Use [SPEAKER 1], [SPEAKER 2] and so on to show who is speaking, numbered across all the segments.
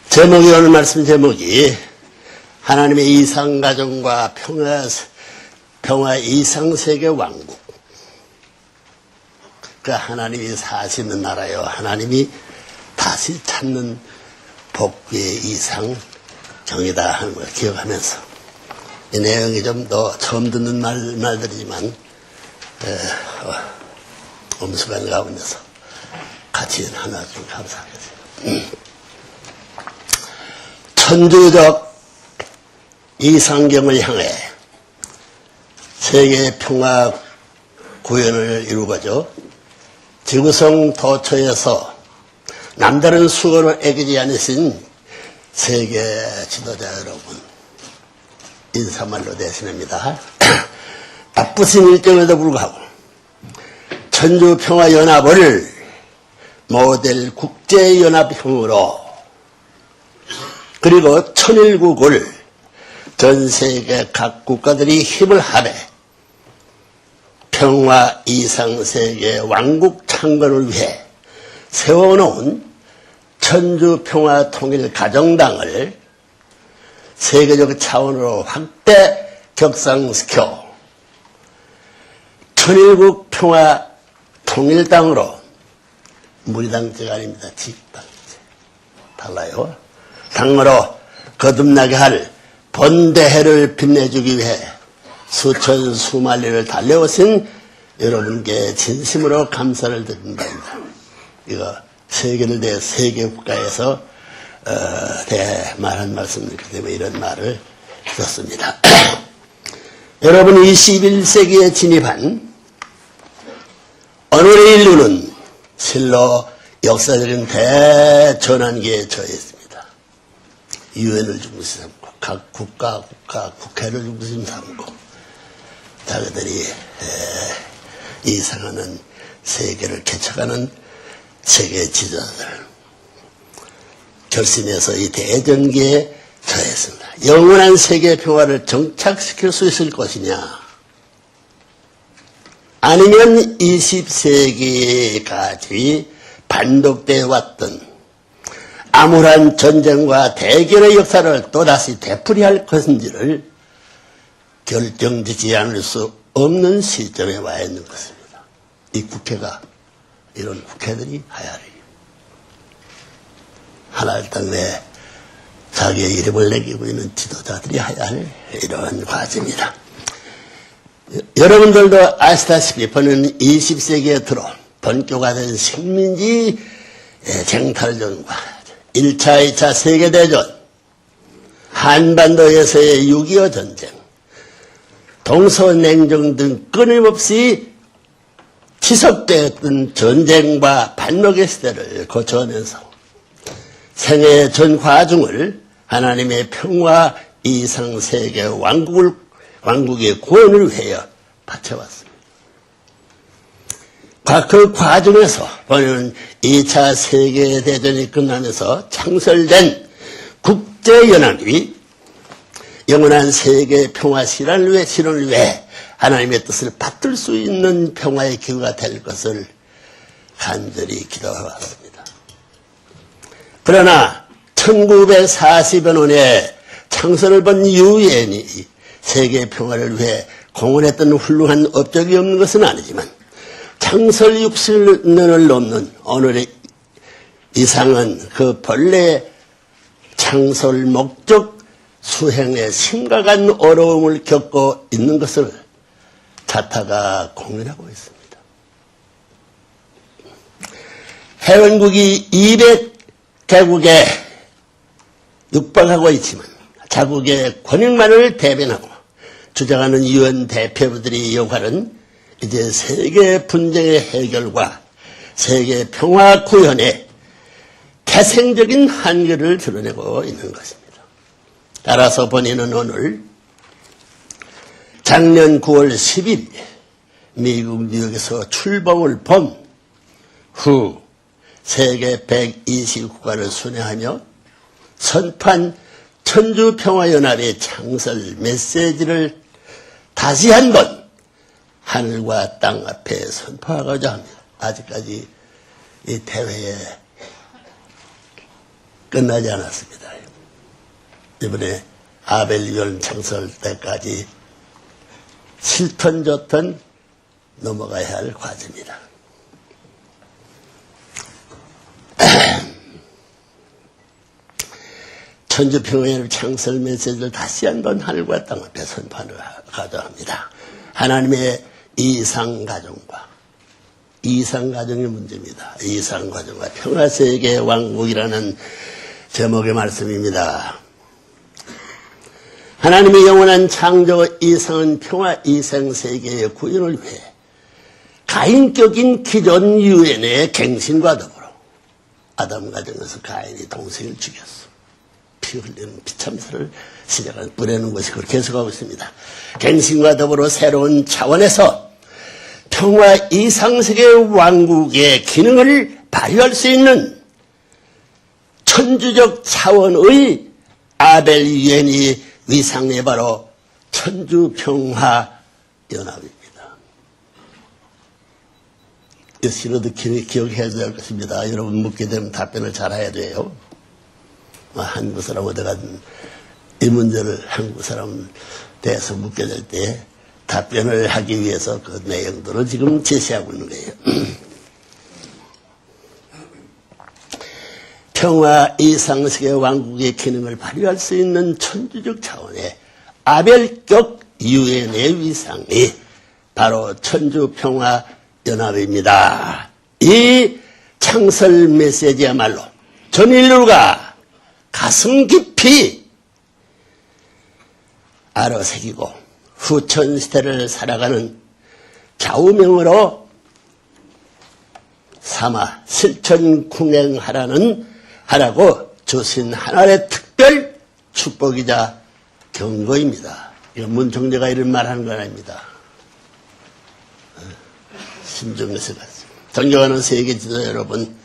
[SPEAKER 1] 제목이, 오늘 말씀 제목이 하나님의 이상가정과 평화 이상세계 왕국. 그 하나님이 사시는 나라요, 하나님이 다시 찾는 복귀의 이상정이다 하는 걸 기억하면서, 이 내용이 좀 더 처음 듣는 말들이지만 엄숙한 가운데서 같이 하나 좀 감사하겠습니다. 천주적 이상경을 향해 세계 평화 구현을 이루고자 지구성 도처에서 남다른 수고를 애기지 않으신 세계 지도자 여러분, 인사말로 대신합니다. 바쁘신 일정에도 불구하고 천주평화연합을 모델 국제연합형으로, 그리고 천일국을 전 세계 각 국가들이 힘을 합해 평화 이상세계 왕국 창건을 위해 세워놓은 천주평화통일가정당을 세계적 차원으로 확대 격상시켜 천일국 평화통일당으로, 무리당제가 아닙니다. 직당제. 달라요. 당으로 거듭나게 할 번대해를 빛내주기 위해 수천 수만리를 달려오신 여러분께 진심으로 감사를 드린답니다. 이거 세계를 대해 세계 국가에서 말한 말씀이기 때문에 이런 말을 썼습니다. 여러분, 21세기에 진입한 오늘의 인류는 실로 역사적인 대전환기에 처해 있습니다. 유엔을 중심 삼고 각 국회를 중심 삼고 자기들이 이상하는 세계를 개척하는 세계 지도자들 결심해서 이 대전기에 처했습니다. 영원한 세계 평화를 정착시킬 수 있을 것이냐, 아니면 20세기까지 반복되어 왔던 암울한 전쟁과 대결의 역사를 또다시 되풀이할 것인지를 결정짓지 않을 수 없는 시점에 와 있는 것입니다. 이 국회가, 이런 국회들이 해야 할 일입니다. 하나님 땅에 자기의 이름을 내기고 있는 지도자들이 해야 할 이러한 과제입니다. 여러분들도 아시다시피 본은 20세기에 들어 본격화된 식민지 쟁탈전과 1차, 2차 세계대전, 한반도에서의 6.25 전쟁, 동서냉전 등 끊임없이 지속되었던 전쟁과 반목의 시대를 거쳐오면서 생애 전 과중을 하나님의 평화 이상세계 왕국의 구원을 위하여 바쳐왔습니다. 그 과정에서 보면 2차 세계대전이 끝나면서 창설된 국제연합이 영원한 세계 평화 실현을 위해 하나님의 뜻을 받들 수 있는 평화의 기회가 될 것을 간절히 기도해왔습니다. 그러나 1940여 년에 창설을 본 유엔이 세계 평화를 위해 공헌했던 훌륭한 업적이 없는 것은 아니지만 창설 60년을 넘는 오늘의 이상은 그 본래 창설 목적 수행에 심각한 어려움을 겪고 있는 것을 자타가 공언하고 있습니다. 회원국이 200개국에 육박하고 있지만 자국의 권익만을 대변하고 주장하는 유엔 대표들의 역할은 이제 세계 분쟁의 해결과 세계 평화 구현의 태생적인 한계를 드러내고 있는 것입니다. 따라서 본인은 오늘 작년 9월 10일 미국 뉴욕에서 출범을 본 후 세계 120국가를 순회하며 선포한 천주평화연합의 창설 메시지를 다시 한번 하늘과 땅 앞에 선포하고자 합니다. 아직까지 이 대회에 끝나지 않았습니다. 이번에 아벨 유언 창설 때까지 싫든 좋든 넘어가야 할 과제입니다. 천주평화의 창설 메시지를 다시 한번 하늘과 땅 앞에 선포하려 합니다. 하나님의 이상가정과 이상가정의 문제입니다. 이상가정과 평화세계 왕국이라는 제목의 말씀입니다. 하나님의 영원한 창조 이상은 평화 이생세계의 구현을 위해 가인격인 기존 유엔의 갱신과 더불어 아담 가정에서 가인이 동생을 죽였어. 피 흘리는 피참사를 시작한 뿌리는 것이 그렇게 해석하고 있습니다. 갱신과 더불어 새로운 차원에서 평화 이상세계 왕국의 기능을 발휘할 수 있는 천주적 차원의 아벨 유엔이 위상이 바로 천주평화연합입니다. 이것으로도 기억해야 될 것입니다. 여러분 묻게 되면 답변을 잘 해야 돼요. 한국 사람 어디가든 이 문제를 한국 사람 대해서 묻게 될 때 답변을 하기 위해서 그 내용들을 지금 제시하고 있는 거예요. 평화 이상세계 왕국의 기능을 발휘할 수 있는 천주적 차원의 아벨격 유엔의 위상이 바로 천주평화연합입니다. 이 창설 메시지야말로 전 인류가 가슴 깊이 알아새기고 후천시대를 살아가는 좌우명으로 삼아 실천궁행하라고 주신 하나의 특별 축복이자 경고입니다. 이건 문총재가 이런 말 하는 건 아닙니다. 심중에서 봤습니다. 존경하는 세계 지도 여러분,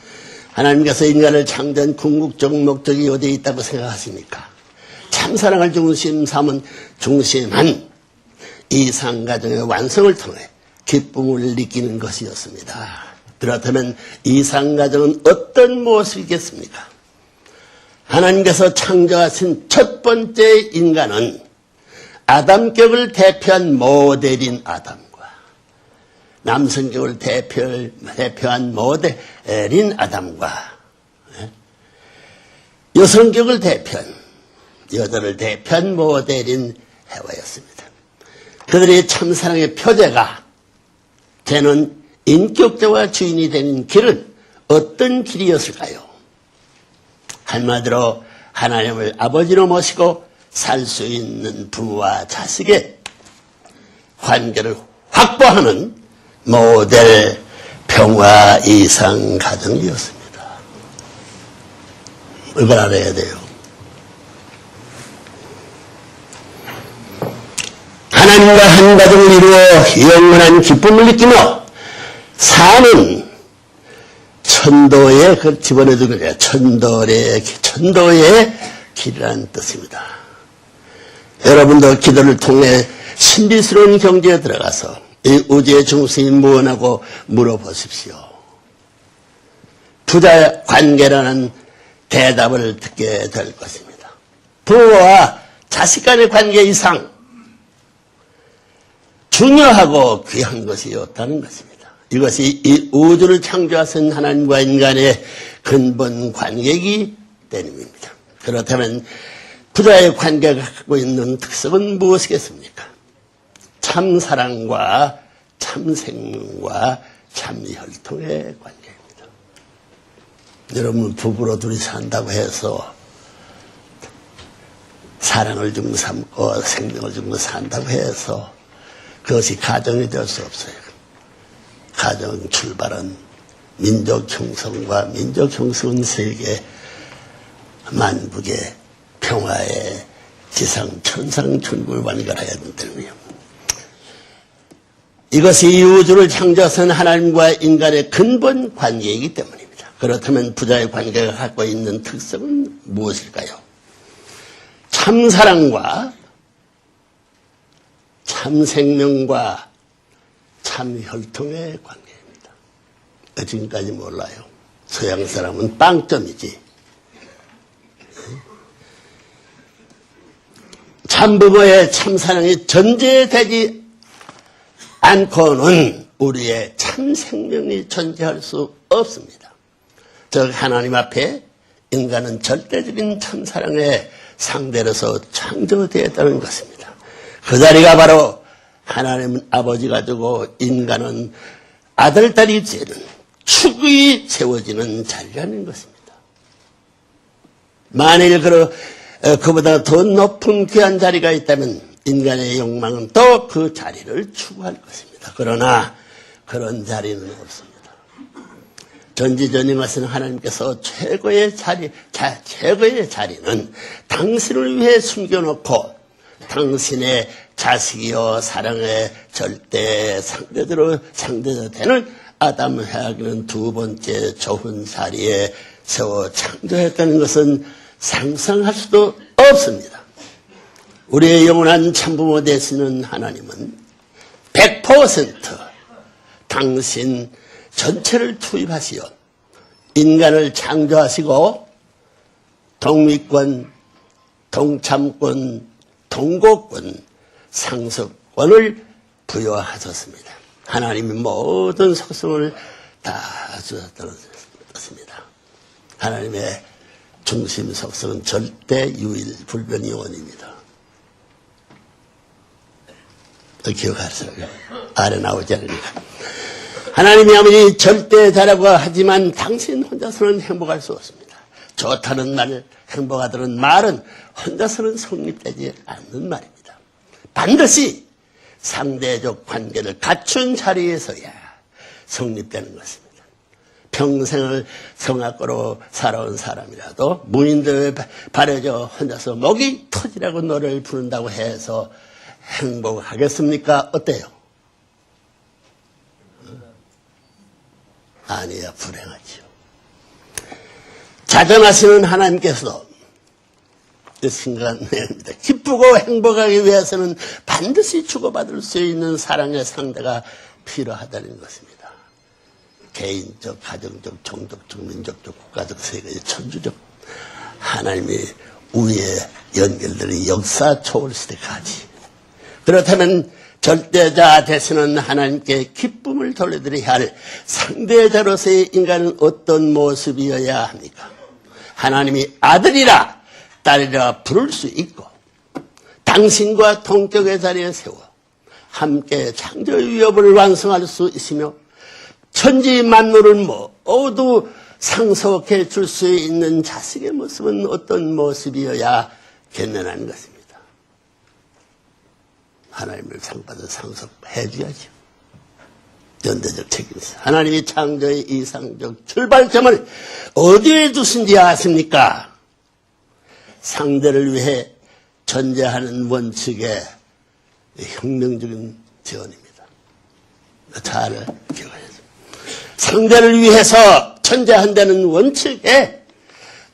[SPEAKER 1] 하나님께서 인간을 창조한 궁극적 목적이 어디에 있다고 생각하십니까? 참사랑을 중심 삼은 중심한 이상가정의 완성을 통해 기쁨을 느끼는 것이었습니다. 그렇다면 이상가정은 어떤 모습이겠습니까? 하나님께서 창조하신 첫 번째 인간은 아담격을 대표한 모델인 아담과 남성격을 대표한 모델인 아담과 여성격을 대표한 여자를 대표한 모델인 해와였습니다. 그들의 참사랑의 표제가 되는 인격자와 주인이 되는 길은 어떤 길이었을까요? 한마디로 하나님을 아버지로 모시고 살 수 있는 부모와 자식의 관계를 확보하는 모델 평화 이상 가정이었습니다. 이걸 알아야 돼요. 하나님과 한 가정을 이루어 영원한 기쁨을 느끼며 사는 천도에 그 집어넣어두는 거예요. 천도의 길이라는 뜻입니다. 여러분도 기도를 통해 신비스러운 경지에 들어가서 이 우주의 중심이 무엇하고 물어보십시오. 부자 관계라는 대답을 듣게 될 것입니다. 부모와 자식 간의 관계 이상 중요하고 귀한 것이 없다는 것입니다. 이것이 이 우주를 창조하신 하나님과 인간의 근본 관계이기 때문입니다. 그렇다면 부자의 관계가 갖고 있는 특성은 무엇이겠습니까? 참사랑과 참생명과 참혈통의 관계입니다. 여러분 부부로 둘이 산다고 해서 사랑을 주고 삼고 생명을 주고 산다고 해서 그것이 가정이 될 수 없어요. 가정 출발은 민족 형성과 민족 형성은 세계 만국의 평화의 지상 천상 천국을 완결해야 된다고요. 이것이 이 우주를 창조하신 하나님과 인간의 근본 관계이기 때문입니다. 그렇다면 부자의 관계가 갖고 있는 특성은 무엇일까요? 참사랑과 참생명과 참혈통의 관계입니다. 지금까지 몰라요. 서양 사람은 빵점이지 참부모의 참사랑이 전제되지 않고는 우리의 참 생명이 존재할 수 없습니다. 즉 하나님 앞에 인간은 절대적인 참사랑의 상대로서 창조되었다는 것입니다. 그 자리가 바로 하나님 아버지가 두고 인간은 아들, 딸이 되는 축이 세워지는 자리라는 것입니다. 만일 그보다 더 높은 귀한 자리가 있다면 인간의 욕망은 또 그 자리를 추구할 것입니다. 그러나 그런 자리는 없습니다. 전지전능하신 하나님께서 최고의 자리는 당신을 위해 숨겨놓고 당신의 자식이요 사랑의 절대 상대자 되는 아담 해하기는 두 번째 좋은 자리에 세워 창조했다는 것은 상상할 수도 없습니다. 우리의 영원한 참부모 되시는 하나님은 100% 당신 전체를 투입하시어 인간을 창조하시고 독립권, 동참권, 동고권, 상속권을 부여하셨습니다. 하나님이 모든 속성을 다 주셨다는 것입니다. 하나님의 중심 속성은 절대 유일 불변의 원입니다. 기억하세요. 아래 나오지 않으니까. 하나님이 아무리 절대자라고 하지만 당신 혼자서는 행복할 수 없습니다. 좋다는 말, 행복하다는 말은 혼자서는 성립되지 않는 말입니다. 반드시 상대적 관계를 갖춘 자리에서야 성립되는 것입니다. 평생을 성악가로 살아온 사람이라도 무인도에 발해져 혼자서 목이 터지라고 노래를 부른다고 해서 행복하겠습니까? 어때요? 아니야, 불행하지요. 자정하시는 하나님께서도 심각한 내용입니다. 기쁘고 행복하기 위해서는 반드시 주고받을 수 있는 사랑의 상대가 필요하다는 것입니다. 개인적, 가정적, 종족적, 민족적, 국가적, 세계적, 천주적 하나님의 우위에 연결되는 역사 초월시대까지. 그렇다면 절대자 되시는 하나님께 기쁨을 돌려드려야 할 상대자로서의 인간은 어떤 모습이어야 합니까? 하나님이 아들이라 딸이라 부를 수 있고 당신과 동격의 자리에 세워 함께 창조의 위협을 완성할 수 있으며 천지 만물을 모두 상속해 줄 수 있는 자식의 모습은 어떤 모습이어야겠느냐는 것입니다. 하나님을 상받아 상속해 줘야죠. 연대적 책임이죠. 하나님이 창조의 이상적 출발점을 어디에 두신지 아십니까? 상대를 위해 존재하는 원칙의 혁명적인 재원입니다. 잘 기억해야죠. 상대를 위해서 존재한다는 원칙에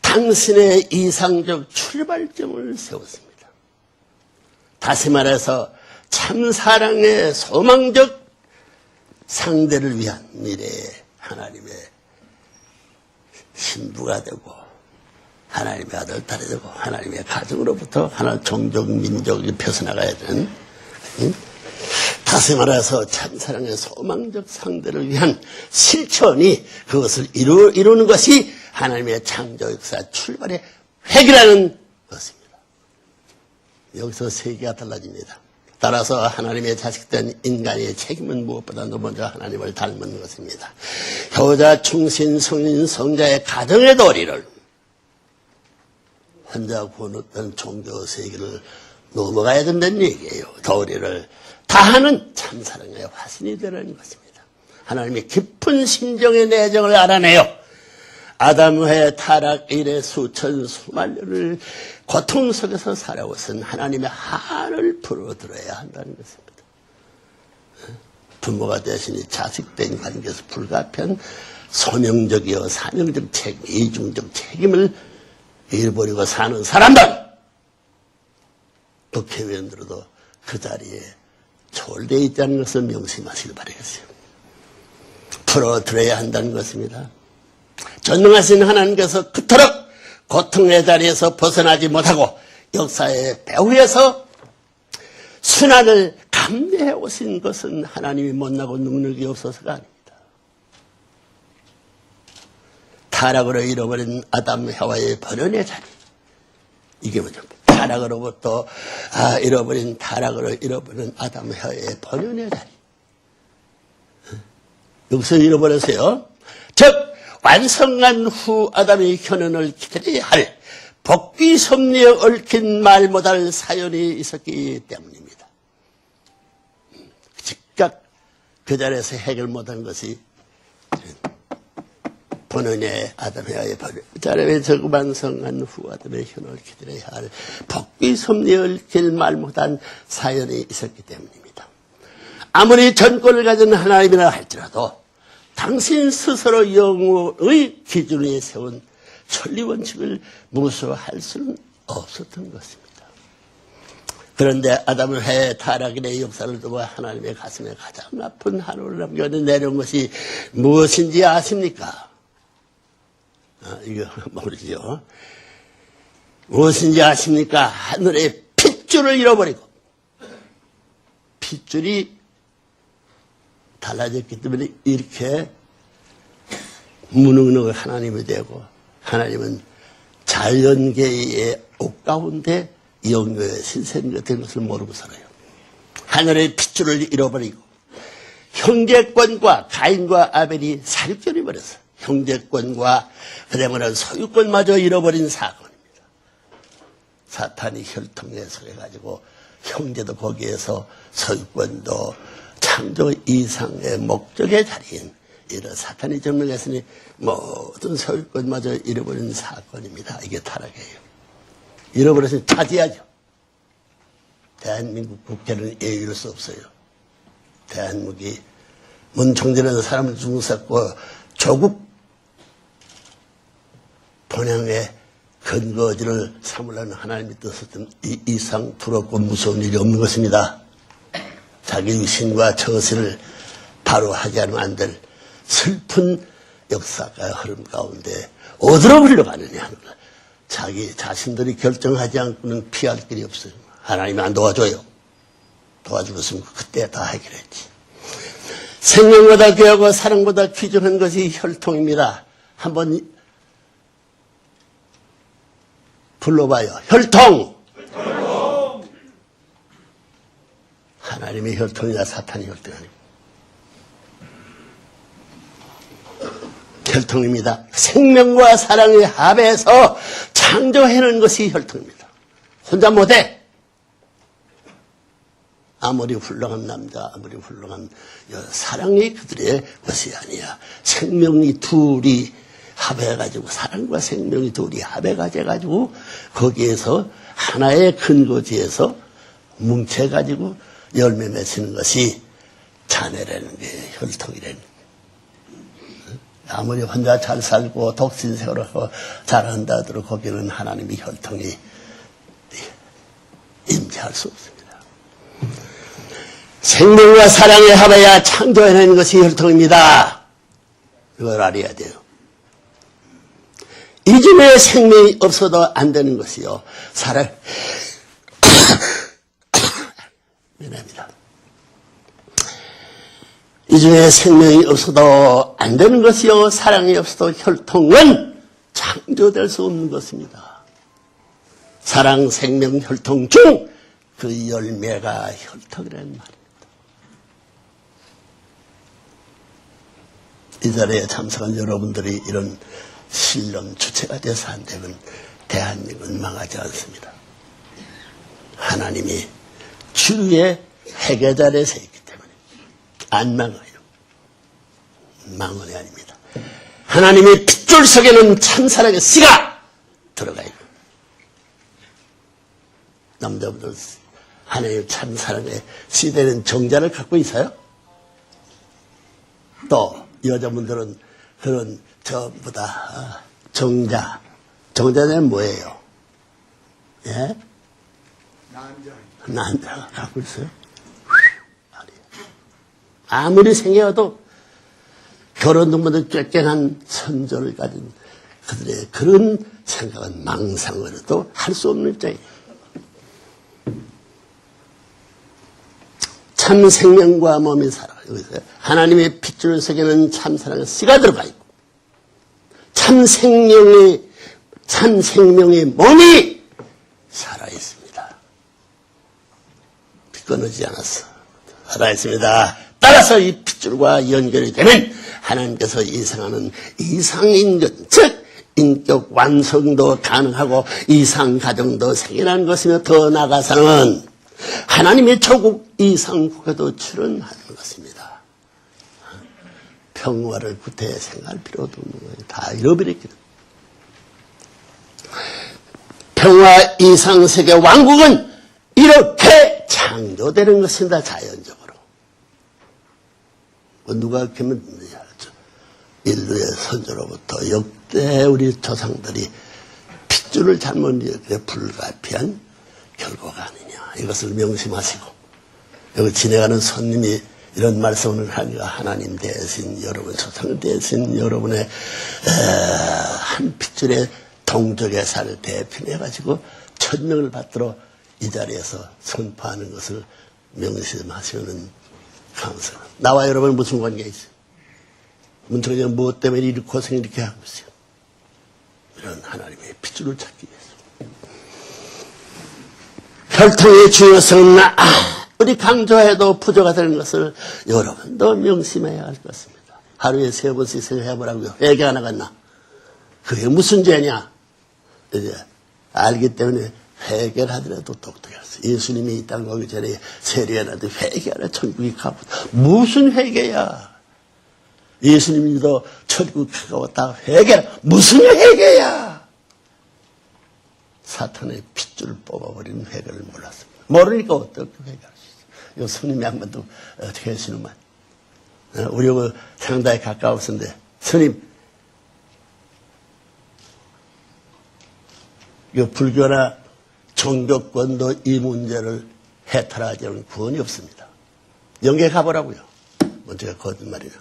[SPEAKER 1] 당신의 이상적 출발점을 세웠습니다. 다시 말해서 참사랑의 소망적 상대를 위한 미래의 하나님의 신부가 되고 하나님의 아들, 딸이 되고 하나님의 가정으로부터 하나 종족, 민족이 펴서나가야 되는 다시 말해서 참사랑의 소망적 상대를 위한 실천이 그것을 이루는 것이 하나님의 창조 역사 출발의 획이라는 것입니다. 여기서 세계가 달라집니다. 따라서 하나님의 자식된 인간의 책임은 무엇보다도 먼저 하나님을 닮은 것입니다. 효자, 충신, 성인, 성자의 가정의 도리를 혼자 구원했던 종교 세계를 넘어가야 된다는 얘기예요. 도리를 다하는 참사랑의 화신이 되라는 것입니다. 하나님의 깊은 심정의 내정을 알아내요. 아담의 타락 이래 수천 수만년을 고통 속에서 살아오신 하나님의 한을 풀어들어야 한다는 것입니다. 부모가 되시니 자식된 관계에서 불가피한 소명적이요 사명적 책임, 이중적 책임을 잃어버리고 사는 사람들, 국회의원들도 그 자리에 초월되어 있다는 것을 명심하시길 바라겠어요. 풀어들어야 한다는 것입니다. 전능하신 하나님께서 그토록 고통의 자리에서 벗어나지 못하고 역사의 배후에서 순환을 감내해 오신 것은 하나님이 못나고 능력이 없어서가 아닙니다. 타락으로 잃어버린 아담 해와의 번연의 자리, 이게 뭐죠? 타락으로부터 타락으로 잃어버린 아담 해와의 번연의 자리, 여기서 잃어버렸어요. 즉 완성한 후 아담의 현현을 기다려야 할 복귀 섭리에 얽힌 말 못할 사연이 있었기 때문입니다. 즉각 그 자리에서 해결 못한 것이 본원의 아담의 번연 자리에 적 완성한 후 아담의 현현을 기다려야 할 복귀 섭리에 얽힌 말 못한 사연이 있었기 때문입니다. 아무리 전권을 가진 하나님이라 할지라도 당신 스스로 영의 기준에 세운 천리원칙을 무서워할 수는 없었던 것입니다. 그런데 아담을 해 타락의 역사를 두고 하나님의 가슴에 가장 아픈 한우를 남겨 내려온 것이 무엇인지 아십니까? 이거 모르죠. 무엇인지 아십니까? 하늘의 핏줄을 잃어버리고, 핏줄이 달라졌기 때문에 이렇게 무능력을 하나님이 되고, 하나님은 자연계의 옥 가운데 영의 신세가 된 것을 모르고 살아요. 하늘의 핏줄을 잃어버리고 형제권과 가인과 아벨이 사륙전이 벌였어요. 형제권과 그다음에는 소유권마저 잃어버린 사건입니다. 사탄이 혈통에 서해가지고 형제도 거기에서 소유권도 창조 이상의 목적의 자리인 이런 사탄이 점령했으니 모든 소유권마저 잃어버린 사건입니다. 이게 타락이에요. 잃어버렸으니 차지하죠. 대한민국 국회는 예의일 수 없어요. 대한민국이 문총재라는 사람을 중사고 조국 본향의 근거지를 삼으려는 하나님의 뜻은 이 이상 두렵고 무서운 일이 없는 것입니다. 자기 유신과 처신을 바로 하지 않으면 안 될 슬픈 역사가 흐름 가운데 어디로 흘러가느냐 하는 것. 자기 자신들이 결정하지 않고는 피할 길이 없어요. 하나님이 안 도와줘요. 도와주었으면 그때 다 해결했지. 생명보다 귀하고 사랑보다 귀중한 것이 혈통입니다. 한번 불러봐요. 혈통! 하나님의 혈통이나 사탄의 혈통이 아닙니다. 혈통입니다. 생명과 사랑의 합에서 창조해낸 것이 혈통입니다. 혼자 못해. 아무리 훌륭한 남자, 아무리 훌륭한 사랑이 그들의 것이 아니야. 생명이 둘이 합해가지고, 사랑과 생명이 둘이 합해가지고 거기에서 하나의 근거지에서 뭉쳐가지고 열매 맺히는 것이 자녀라는 게 혈통이라는 게. 아무리 혼자 잘 살고 독신생활하고 잘한다 하더라도 거기는 하나님의 혈통이 임재할 수 없습니다. 생명과 사랑의 합해야 창조해내는 것이 혈통입니다. 이걸 알아야 돼요. 이 중에 생명이 없어도 안 되는 것이요. 사랑, 미안합니다. 이 중에 생명이 없어도 안 되는 것이요. 사랑이 없어도 혈통은 창조될 수 없는 것입니다. 사랑, 생명, 혈통 중 그 열매가 혈통이라는 말입니다. 이 자리에 참석한 여러분들이 이런 신령 주체가 돼서 안 되면 대한민국은 망하지 않습니다. 하나님이 주의 해계자리에 서 있기 때문에 안 망해요. 망언이 아닙니다. 하나님의 핏줄 속에는 참사랑의 씨가 들어가 있고, 남자분들 하나님의 참사랑의 씨 되는 정자를 갖고 있어요. 또 여자분들은 그런 전부 다 정자. 정자는 뭐예요? 예? 난자 갖고 있어요. 아무리 생겨도 결혼 등보다 쬐깨한 선조를 가진 그들의 그런 생각은 망상으로도 할 수 없는 입장이에요. 참 생명과 몸이 살아. 여기서 하나님의 핏줄 속에는 참 사랑의 씨가 들어가 있고 참 생명의 몸이 살아 있습니다. 끊어지지 않았어. 살아 있습니다. 따라서 이 핏줄과 연결이 되면 하나님께서 이상하는 이상인격, 즉 인격 완성도 가능하고 이상 가정도 생겨나는 것이며 더 나아가서는 하나님의 조국 이상국에도 출연하는 것입니다. 평화를 구태에 생각할 필요도 없는 거예요. 다 잃어버렸기 때문에. 평화 이상세계 왕국은 이렇게 창조되는 것입니다. 자연적으로. 누가 그러면 인류의 선조로부터 역대 우리 조상들이 핏줄을 잘못 이렇게 불가피한 결과가 아니냐. 이것을 명심하시고 여기 지내가는 손님이 이런 말씀을 하니까 하나님 대신 여러분 조상 대신 여러분의 한 핏줄의 동족의 살을 대표해가지고 천명을 받들어 이 자리에서 선포하는 것을 명심하시면 감사합니다. 나와 여러분 무슨 관계가 있어요? 문제가 무엇 때문에 이렇게 고생을 이렇게 하고 있어요? 이런 하나님의 핏줄을 찾기 위해서. 혈통의 중요성은 우리 강조해도 부족가 되는 것을 여러분도 명심해야 할 것입니다. 하루에 3번씩 생각해보라고요. 회개 안 하겠나? 그게 무슨 죄냐? 이제 알기 때문에 회개를 하더라도 똑똑할 수 있어요. 예수님이 이 땅 오기 전에 세례하는데 회개하라 천국이 가보다. 무슨 회개야? 예수님도 천국 가까웠다. 회개라. 무슨 회개야? 사탄의 핏줄을 뽑아버리는 회개를 몰랐습니다. 모르니까 어떻게 회개할 수 있어요? 이 스님 양반도 어떻게 하시는만. 우리 상당히 가까웠었는데 스님 이 불교나 종교권도 이 문제를 해탈하지 않은 구원이 없습니다. 영계 가보라고요. 먼저 거짓말이나.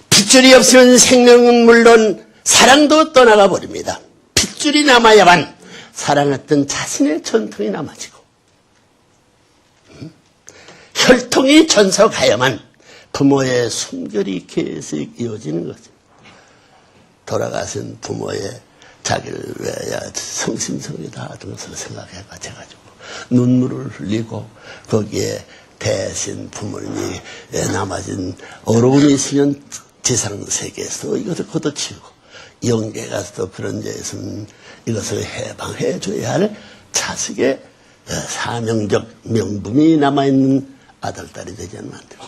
[SPEAKER 1] 핏줄이 없으면 생명은 물론 사랑도 떠나가 버립니다. 핏줄이 남아야만 사랑했던 자신의 전통이 남아지고 혈통이 전속하야만 부모의 순결이 계속 이어지는 것입니다. 돌아가신 부모의 자기를 위하여 성심성이 다하던 것을 생각해가지고 눈물을 흘리고 거기에 대신 부모님이 남아진 어려움이 있으면 지상세계에서 이것을 걷어치우고 영계 가서도 그런 데에서는 이것을 해방해 줘야 할 자식의 사명적 명분이 남아있는 아들, 딸이 되지 않으면 안 됩니다.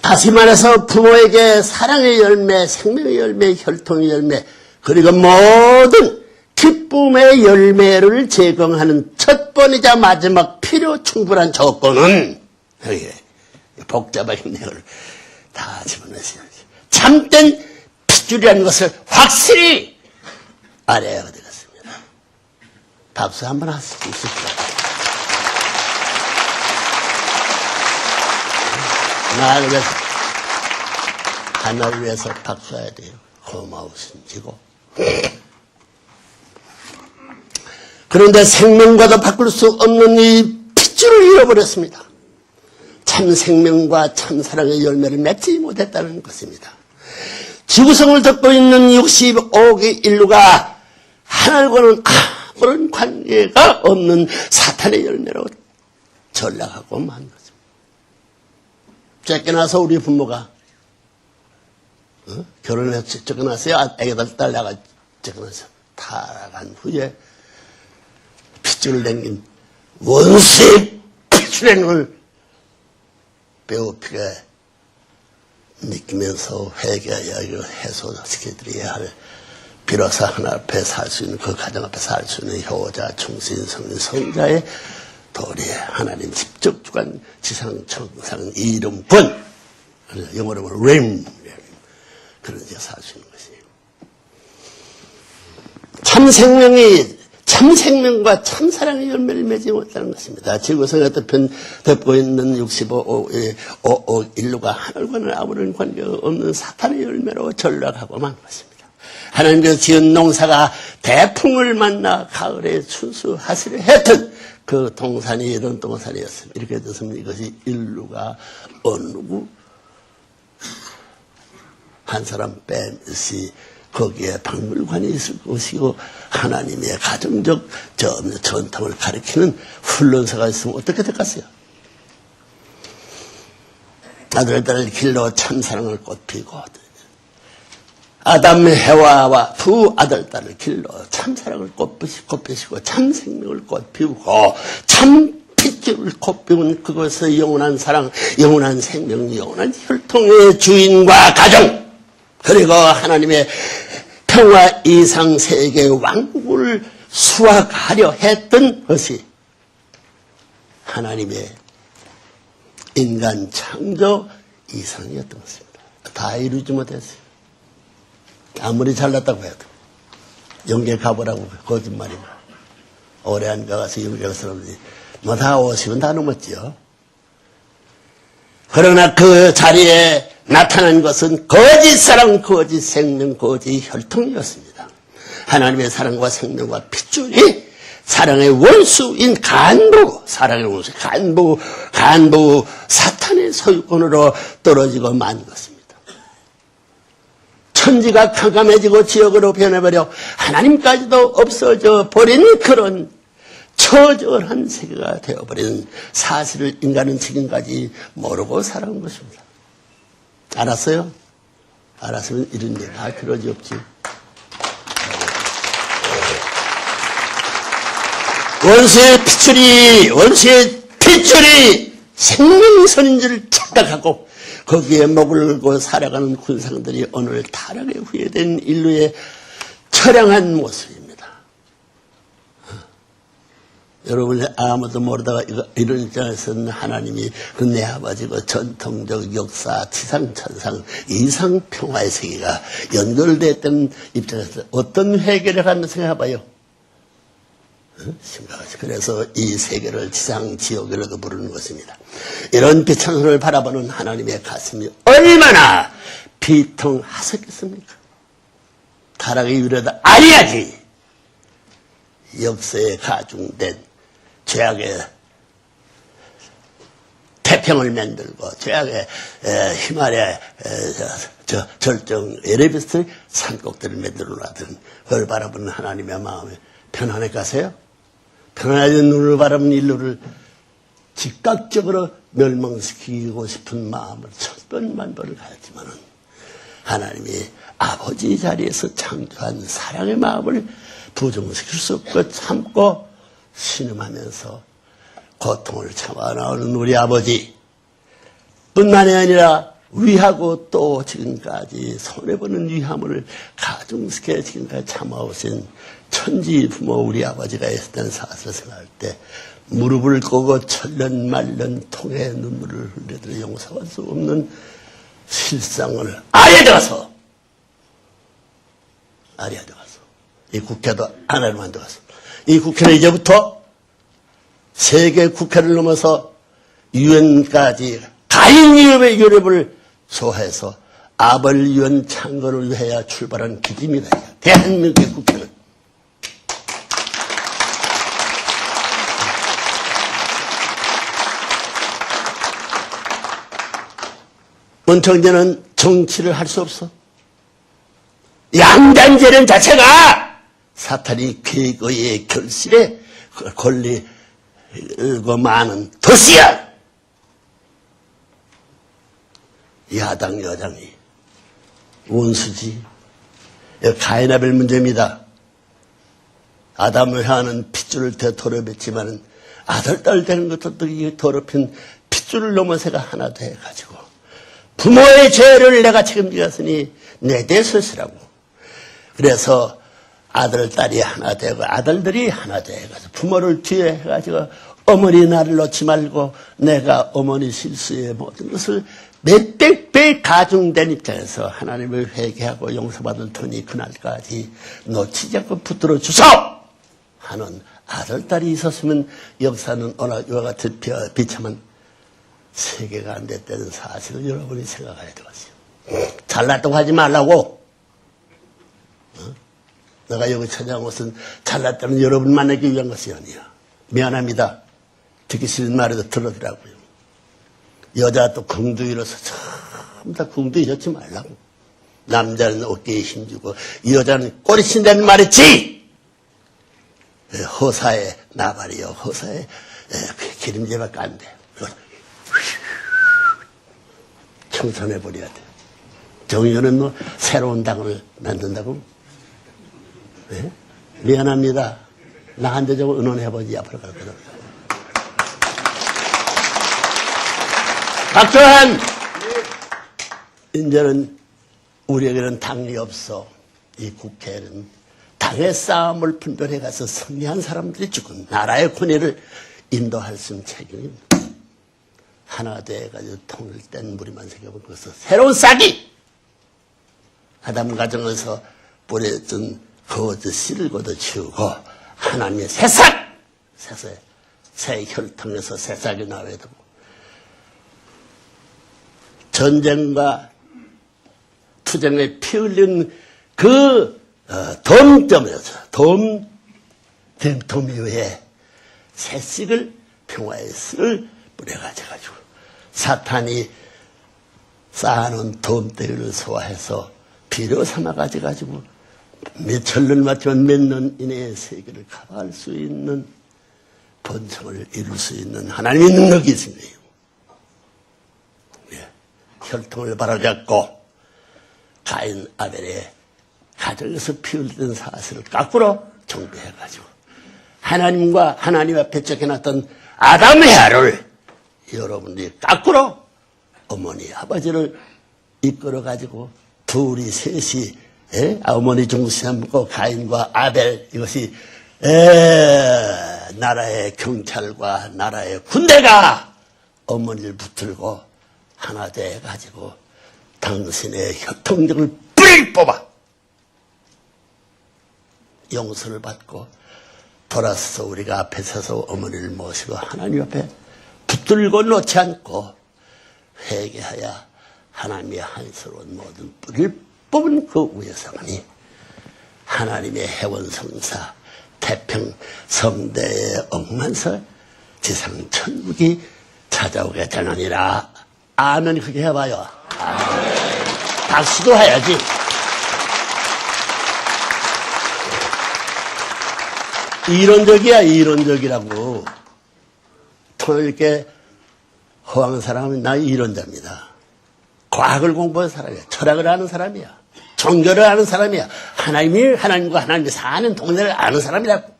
[SPEAKER 1] 다시 말해서 부모에게 사랑의 열매, 생명의 열매, 혈통의 열매, 그리고 모든 기쁨의 열매를 제공하는 첫 번이자 마지막 필요 충분한 조건은 복잡한 내용을 다 집어넣으셔야지. 참된 핏줄이라는 것을 확실히 알아야 되겠습니다. 박수 한번 하실 수 있을까요? 나를 위해서, 하나를 위해서 박수해야 돼요. 고마우신지고. 그런데 생명과도 바꿀 수 없는 이 핏줄을 잃어버렸습니다. 참 생명과 참 사랑의 열매를 맺지 못했다는 것입니다. 지구성을 덮고 있는 65억의 인류가 하늘과는 아무런 관계가 없는 사탄의 열매로 전락하고 만 것입니다. 쫓겨나서 우리 부모가 결혼해서 쫓겨났어요. 애기들 딸 나가 쫓겨나서 타락한 후에 핏줄을 남긴 원수의 핏줄의 걸 배우피게 느끼면서 회개하여 해소시켜드려야 할 비로소 하나 앞에 살 수 있는 그 가정 앞에 살 수 있는 효자, 충신, 성인, 성자의 도리 하나님 직접 주관 지상 천상 이름분 영어로 보면 렘 그런 데서 살 수 있는 것이에요. 참 생명이 참 생명과 참 사랑의 열매를 맺지 못하는 것입니다. 지구상에 덮고 있는 65 인류가 하늘과는 아무런 관계가 없는 사탄의 열매로 전락하고 만 것입니다. 하나님께서 지은 농사가 대풍을 만나 가을에 추수하시려 했던 그 동산이 이런 동산이었습니다. 이렇게 됐으면 이것이 인류가 어느 한 사람 빼앗이 거기에 박물관이 있을 것이고 하나님의 가정적 전통을 가리키는 훈련소가 있으면 어떻게 될까요? 아들들 길로 참사랑을 꽃피고 아담 해와와 두 아들딸을 길로 참사랑을 꽃피시고 참생명을 꽃피우고 참 핏줄을 꽃피운 그것의 영원한 사랑, 영원한 생명, 영원한 혈통의 주인과 가정, 그리고 하나님의 평화 이상 세계 왕국을 수확하려 했던 것이 하나님의 인간 창조 이상이었던 것입니다. 다 이루지 못했어요. 아무리 잘났다고 해도 영계 가보라고 거짓말이고 오래 안 가서 영계 가서 뭐 다 50은 다 넘었지요. 그러나 그 자리에 나타난 것은 거짓 사랑, 거짓 생명, 거짓 혈통이었습니다. 하나님의 사랑과 생명과 핏줄이 사랑의 원수인 사랑의 원수, 간부, 사탄의 소유권으로 떨어지고 만 것입니다. 천지가 캄캄해지고 지옥으로 변해버려 하나님까지도 없어져 버린 그런 처절한 세계가 되어버린 사실을 인간은 지금까지 모르고 살아온 것입니다. 알았어요? 알았으면 이런 일 다 그러지 없지. 원수의 핏줄이 생명선인 줄 착각하고 거기에 목을 걸고 살아가는 군상들이 오늘 타락에 후회된 인류의 처량한 모습입니다. 여러분 아무도 모르다가 이런 입장에서는 하나님이 그 내 아버지고 전통적 역사, 지상천상, 이상평화의 세계가 연결됐던 입장에서 어떤 회개를 하는 생각해봐요. 심각하지. 그래서 이 세계를 지상지옥이라고 부르는 것입니다. 이런 비천선을 바라보는 하나님의 가슴이 얼마나 비통하셨겠습니까? 타락의 유래다 아니야지. 역사에 가중된 죄악의 태평을 만들고 죄악의 히말라야 절정 에베레스트 산꼭대를 만들어 놨던 그걸 바라보는 하나님의 마음에 편안해 가세요? 편안해진 눈을 바라보는 인류를 즉각적으로 멸망시키고 싶은 마음을 천번만 번을 가졌지만은 하나님이 아버지 자리에서 창조한 사랑의 마음을 부정시킬 수 없고 참고 신음하면서 고통을 참아 나오는 우리 아버지 뿐만이 아니라 위하고 또 지금까지 손해보는 위함을 가중시켜 지금까지 참아오신 천지 부모 우리 아버지가 있었던 사실을 생각할 때 무릎을 꿇고 천년 말년 통에 눈물을 흘려도 용서할 수 없는 실상을 아예 들어가서 이 국회도 하나님만 들어가서 이 국회는 이제부터 세계 국회를 넘어서 유엔까지 가인유럽의 유럽을 소화해서 아벌 유엔 창건을 위하여 출발한 기지입니다. 대한민국의 국회는. 은총제는 정치를 할 수 없어. 양단제는 자체가 사탄이 괴거의 결실에 걸리고 많은 도시야. 야당 여당이 원수지. 가인 아벨 문제입니다. 아담을 향하는 핏줄을 더럽혔지만은 아들 딸 되는 것도 이 더럽힌 핏줄을 넘어서가 하나 돼가지고 부모의 죄를 내가 책임지겠으니 내 대서시라고. 그래서 아들, 딸이 하나 되고 아들들이 하나 돼가지고 부모를 뒤에 해가지고 어머니 나를 놓지 말고 내가 어머니 실수의 모든 것을 몇백 배 가중된 입장에서 하나님을 회개하고 용서받을 터니 그날까지 놓치지 않고 붙들어 주소! 하는 아들, 딸이 있었으면 역사는 오늘 이와 같이 비참한 세계가 안 됐다는 사실을 여러분이 생각해야 되겠어요. 잘났다고 하지 말라고. 내가 여기 찾아온 것은 잘났다는 여러분 만나기 위한 것이 아니야. 미안합니다. 듣기 싫은 말에도 들어더라고요. 여자 또 궁둥이로서 전부 다 궁둥이 젖지 말라고. 남자는 어깨에 힘주고 여자는 꼬리 친다는 말이지. 허사의 나발이요. 허사의 기름제밖에 안 돼. 청산해버려야 돼. 정의는 뭐 새로운 당을 만든다고? 네? 미안합니다. 나한테 좀 의논해보지 앞으로 갈 거다. 박조한! 이제는 우리에게는 당이 없어. 이 국회는 당의 싸움을 분별해 가서 승리한 사람들이 죽은 나라의 권위를 인도할 수 있는 책임입니다. 하나 돼가지고 통일된 무리만 생겨본 것은 새로운 싹이 아담 가정에서 뿌려진 거짓 씨를 걷어치우고 하나님의 새싹! 새 혈통에서 새싹이 나와야 되고 전쟁과 투쟁에 피 흘린 그 돔 위에 새씨를 평화의 씨를 뿌려가지고 사탄이 쌓아놓은 돔대기를 소화해서 비료 삼아가지고 몇 천년 맞지만 몇 년 이내에 세계를 커버할 수 있는 번성을 이룰 수 있는 하나님의 능력이 있습니다. 예. 혈통을 바로잡고 가인 아벨의 가정에서 피 흘리던 사슬을 거꾸로 정비해가지고 하나님과 하나님 앞에 적혀놨던 아담의 아를 여러분들이 거꾸로 어머니 아버지를 이끌어가지고 둘이 셋이 어머니 중심하고 가인과 아벨 이것이 나라의 경찰과 나라의 군대가 어머니를 붙들고 하나 돼가지고 당신의 혈통력을 뿌리를 뽑아 용서를 받고 돌아서서 우리가 앞에 서서 어머니를 모시고 하나님 앞에 붙들고 놓지 않고 회개하여 하나님의 한스러운 모든 뿌리를 뽑은 그 위에서만이 하나님의 해원성사 태평 성대의 억만설 지상 천국이 찾아오게 되느니라. 아멘. 그렇게 해봐요. 아멘. 박수도 해야지. 이론적이야. 이론적이라고. 이렇게 허황한 사람은 나 이론자입니다. 과학을 공부한 사람이야. 철학을 아는 사람이야. 종교를 아는 사람이야. 하나님과 하나님이 사는 동네를 아는 사람이라고.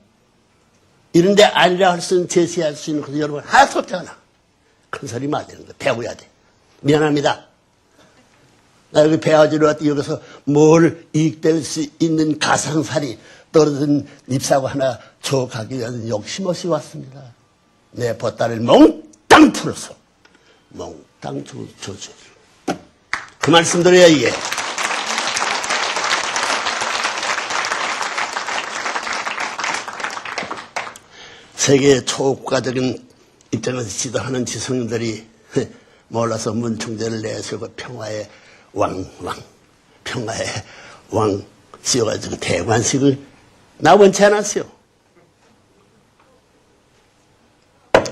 [SPEAKER 1] 이런데 아니라 할 수 있는, 제시할 수 있는 것은 여러분 하나도 없잖아. 큰 소리 말리는 거 배워야 돼. 미안합니다. 나 여기 배워주러 왔더니 여기서 뭘 이익될 수 있는 가상살이 떨어진 잎사고 하나 줘가기 위한 욕심 없이 왔습니다. 내 보따리를 몽땅 풀어서 몽땅 줘줘. 그 말씀 드려야 이게. 세계의 초국가적인 입장에서 지도하는 지성인들이 몰라서 문충제를 내세우고 평화의 왕 씌워가지고 대관식을 나 원치 않았어요.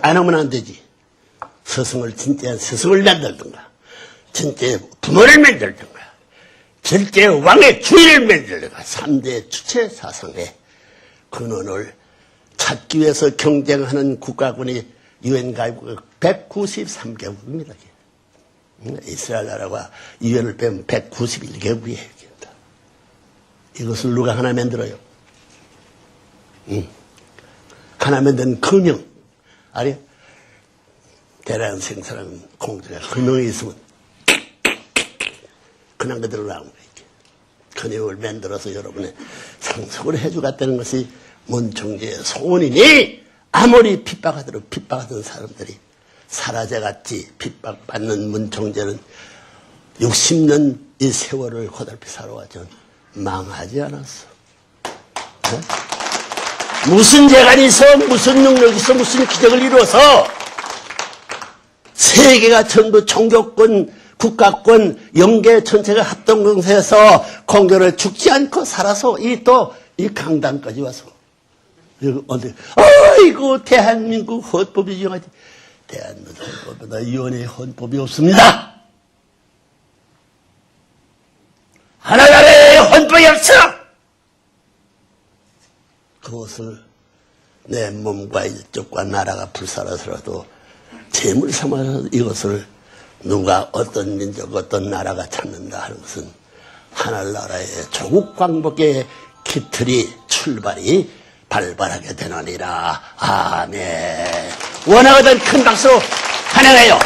[SPEAKER 1] 안 하면 안 되지. 진짜 스승을 만들든가, 진짜 부모를 만들든가, 절대 왕의 주인을 만들든가, 3대 주체 사상의 근원을 찾기 위해서 경쟁하는 국가군이 유엔 가입국 193개국입니다. 이스라엘 나라가 유엔을 빼면 191개국이 해결다. 이것을 누가 하나 만들어요? 하나 만든 금형. 아니, 대량 생산하는 공주가 금형이 있으면 그냥 그대로 나온 거예요. 금형을 만들어서 여러분의 상속을 해주겠다는 것이 문충제의 소원이니, 아무리 핍박하던 사람들이 사라져갔지. 핍박받는 문충제는 60년 이 세월을 고달피 살아왔지만 망하지 않았어. 네? 무슨 재간이 있어, 무슨 능력이 있어, 무슨 기적을 이루어서 세계가 전부 종교권, 국가권, 영계 전체가 합동공세에서 공교를 죽지 않고 살아서 이 강당까지 와서 어이구 대한민국 헌법이 유용하지. 대한민국 헌법보다 위원회의 헌법이 없습니다. 하나나라의 헌법이 없어. 그것을 내 몸과 일족과 나라가 불살아서라도 재물 삼아서 이것을 누가 어떤 민족 어떤 나라가 찾는다 하는 것은 하늘나라의 조국 광복의 기틀이 출발이 발발하게 되느니라. 아멘. 원하거든 큰 박수로 환영해요.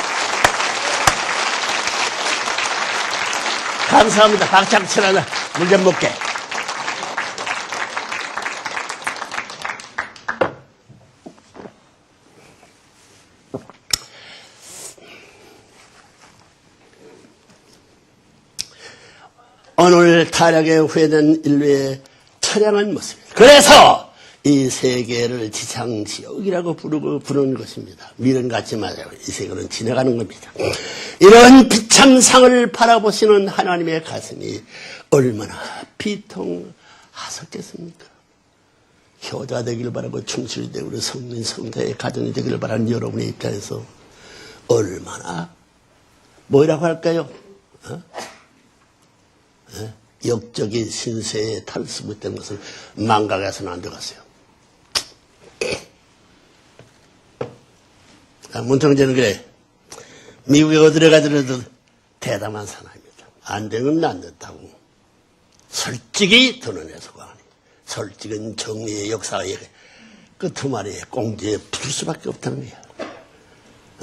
[SPEAKER 1] 감사합니다. 박수 한번 치라나 물 좀 먹게. 오늘 타락에 후회된 인류의 처량한 모습입니다. 그래서 이 세계를 지상지옥이라고 부르는 것입니다. 미련 갖지 마세요. 이 세계는 지나가는 겁니다. 이런 비참상을 바라보시는 하나님의 가슴이 얼마나 비통하셨겠습니까? 효자 되길 바라고 충실히 되고 성민 성자의 가정이 되길 바라는 여러분의 입장에서 얼마나 뭐라고 할까요? 역적인 신세에 탈수못된 것을 망각해서는 안 되겠어요. 문청재는 그래. 미국에 어디를 가더라도 대담한 사람입니다. 안 되면 안 된다고. 솔직히 드러내서가 아니. 솔직은 정의의 역사의 끄트머리에 꽁지에 풀 수밖에 없다는 거야.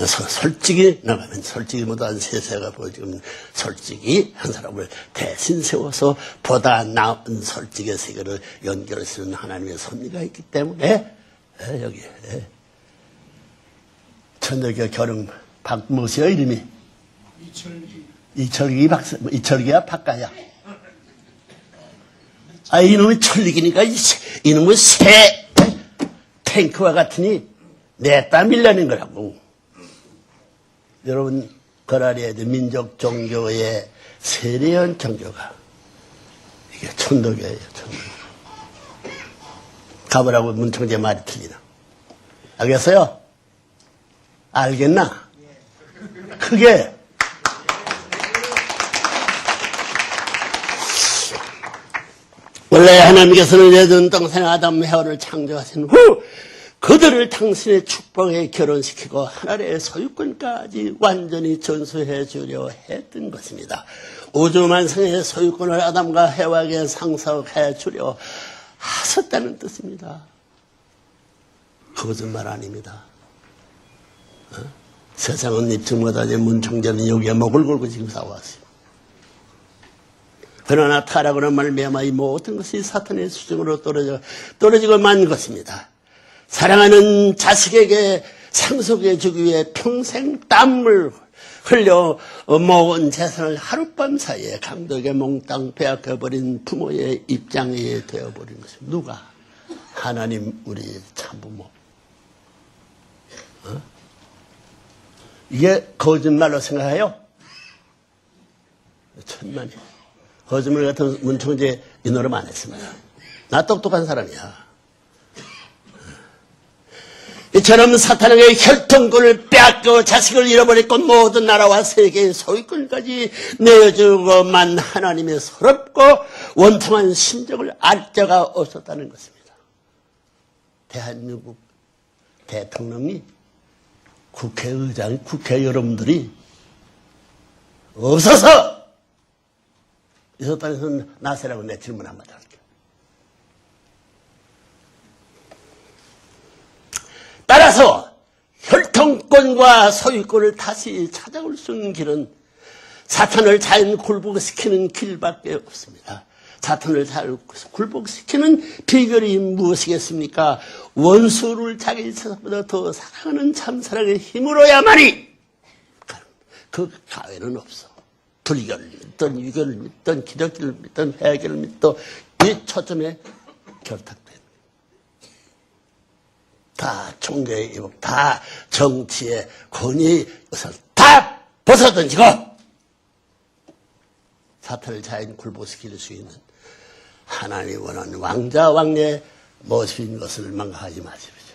[SPEAKER 1] 솔직히 나가면 솔직히 못한 세세가 보여지면 솔직히 한 사람을 대신 세워서 보다 나은 솔직의 세계를 연결할 수 있는 하나님의 섭리가 있기 때문에 여기 천주교 결혼 무엇이야 이름이? 이철기 박사. 이철기야 박가야. 아 이놈이 철리기니까 이놈의 새 탱크와 같으니 냈다 밀려는 거라고. 여러분 거라리에 민족 종교의 세례연 종교가 이게 천도교예요. 천도. 가보라고 문청재 말이 틀리나? 알겠어요? 알겠나? 크게. 원래 하나님께서는 예전 동생 아담 해와를 창조하신 후 그들을 당신의 축복에 결혼시키고 하늘의 소유권까지 완전히 전수해 주려 했던 것입니다. 우주만성의 소유권을 아담과 해와에게 상속해 주려 하셨다는 뜻입니다. 그것은 말 아닙니다. 세상은 입증 못하지 문청재는 여기에 목을 걸고 지금 싸워왔어요. 그러나 타락으로 말미암아 이 모든 것이 사탄의 수중으로 떨어지고 만 것입니다. 사랑하는 자식에게 상속해 주기 위해 평생 땀을 흘려 모은 재산을 하룻밤 사이에 감독에 몽땅 빼앗겨버린 부모의 입장에 되어버린 것입니다. 누가? 하나님 우리 참부모. 이게 거짓말로 생각해요? 천만이. 거짓말 같은 문청재 이 노름 안 했습니다. 나 똑똑한 사람이야. 이처럼 사탄에게 혈통권을 빼앗고 자식을 잃어버렸고 모든 나라와 세계의 소유권까지 내어주고만 하나님의 서럽고 원통한 심정을 알 자가 없었다는 것입니다. 대한민국 대통령이 국회의장, 국회 여러분들이 없어서 있었다는 것은 나세라고 내 질문 한마디 할게요. 따라서 혈통권과 소유권을 다시 찾아올 수 있는 길은 사탄을 잘 굴복시키는 길밖에 없습니다. 사탄을 잘 굴복시키는 비결이 무엇이겠습니까? 원수를 자기 자신보다 더 사랑하는 참사랑의 힘으로야만이 그 가외는 없어. 불교를 믿든 유교를 믿든 기독교를 믿든 회계를 믿든 이 초점에 결탁된 다 총계의 이복, 다 정치의 권위 것을 다 벗어던지고 사탄을 자연 굴복시킬 수 있는 하나님이 원하는 왕자 왕녀의 모습인 것을 망각하지 마십시오.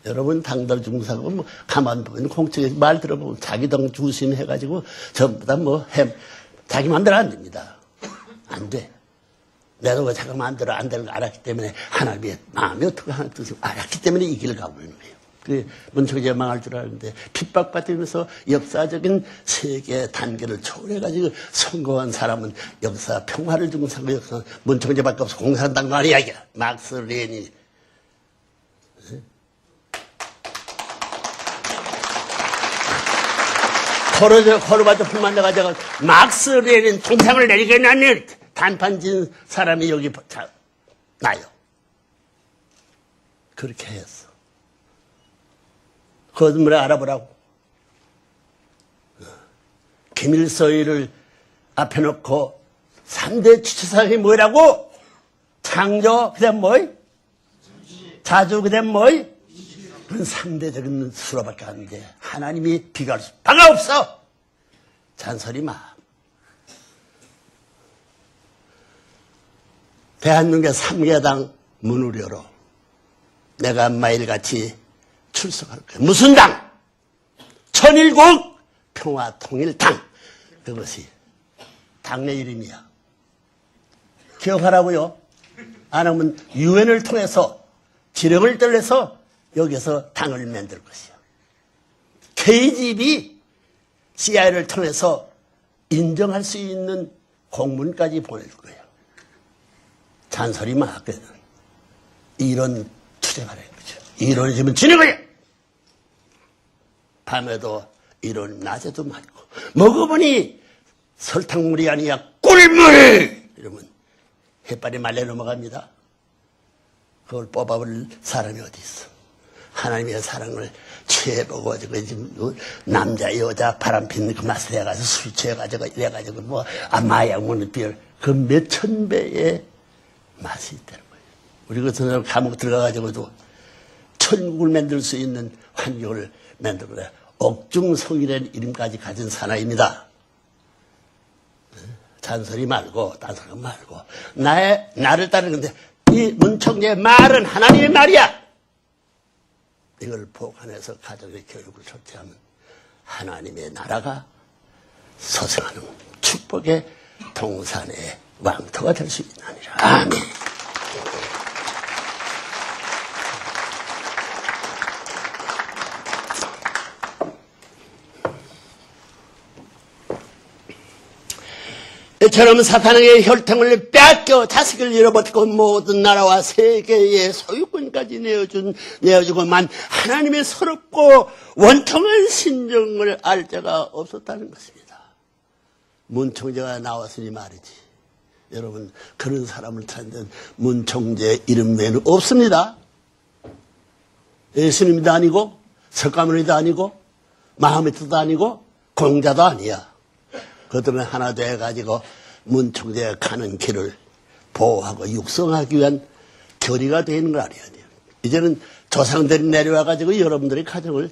[SPEAKER 1] 여러분 당들 중사고 뭐 가만 보면 공적인 말 들어보면 자기 당 중심 해가지고 전부 다 뭐 자기 마음대로 안 됩니다. 안 돼. 내가 왜 자기 마음대로 안 되는 걸 알았기 때문에 하나님의 마음이 어떻게 하는 뜻을 알았기 때문에 이 길을 가고 있는 거예요. 그 문청제가 망할 줄 알았는데 핍박받으면서 역사적인 세계 단계를 초월해가지고 성공한 사람은 역사 평화를 주고 상고 역사 문청제밖에 없어. 공산당도 아니야 이게. 막스 레닌. 코르바초프만 내가 막스 레닌 통상을 내리겠나니 단판 진 사람이 여기 나요. 그렇게 했어. 거짓말을 알아보라고. 김일성이를 앞에 놓고 3대 주체사상이 뭐라고? 창조, 그 다음 뭐이? 자주, 그 다음 뭐이? 그건 상대적인 수로밖에 안 돼. 하나님이 비교할 수 바가 없어. 잔소리 마. 대한민국 3개당 문을 열어. 내가 매일같이 출석할 거야. 무슨 당? 천일국 평화통일당. 그것이 당내 이름이야. 기억하라고요. 안 하면 유엔을 통해서 지령을 떨려서 여기서 당을 만들 것이야. KGB CIA를 통해서 인정할 수 있는 공문까지 보낼 거예요. 잔소리 마거든. 이런 투쟁하라는 거죠. 이론이지면 지는 거야. 밤에도 이론, 낮에도 맞고. 먹어보니 설탕물이 아니야 꿀물! 이러면 햇발이 말려 넘어갑니다. 그걸 뽑아볼 사람이 어디 있어. 하나님의 사랑을 취해보고, 지금 남자, 여자, 바람 피는 그 맛을 해가지고 술 취해가지고, 이래가지고, 마약 먹는 비율, 그 몇천 배의 맛이 있다는 거예요. 우리 같은 감옥 들어가가지고도 천국을 만들 수 있는 환경을 만들고, 옥중성이라는 이름까지 가진 사나이입니다. 잔소리 말고, 딴소리 말고, 나를 따르는데, 이 문청제의 말은 하나님의 말이야! 이걸 보관해서 가정의 교육을 조치하면 하나님의 나라가 소생하는 축복의 동산의 왕터가 될 수 있느니라. 아멘. 이처럼 사탄에게 혈통을 빼앗겨 자식을 잃어버리고 모든 나라와 세계의 소유권까지 내어주고만 하나님의 서럽고 원통한 신정을 알 자가 없었다는 것입니다. 문청제가 나왔으니 말이지. 여러분, 그런 사람을 찾는 문청제 이름 외에는 없습니다. 예수님도 아니고 석가모니도 아니고 마호메트도 아니고 공자도 아니야. 그들은 하나 돼가지고 문청제가 가는 길을 보호하고 육성하기 위한 결의가 되는 걸 알아야 돼요. 이제는 조상들이 내려와가지고 여러분들의 가정을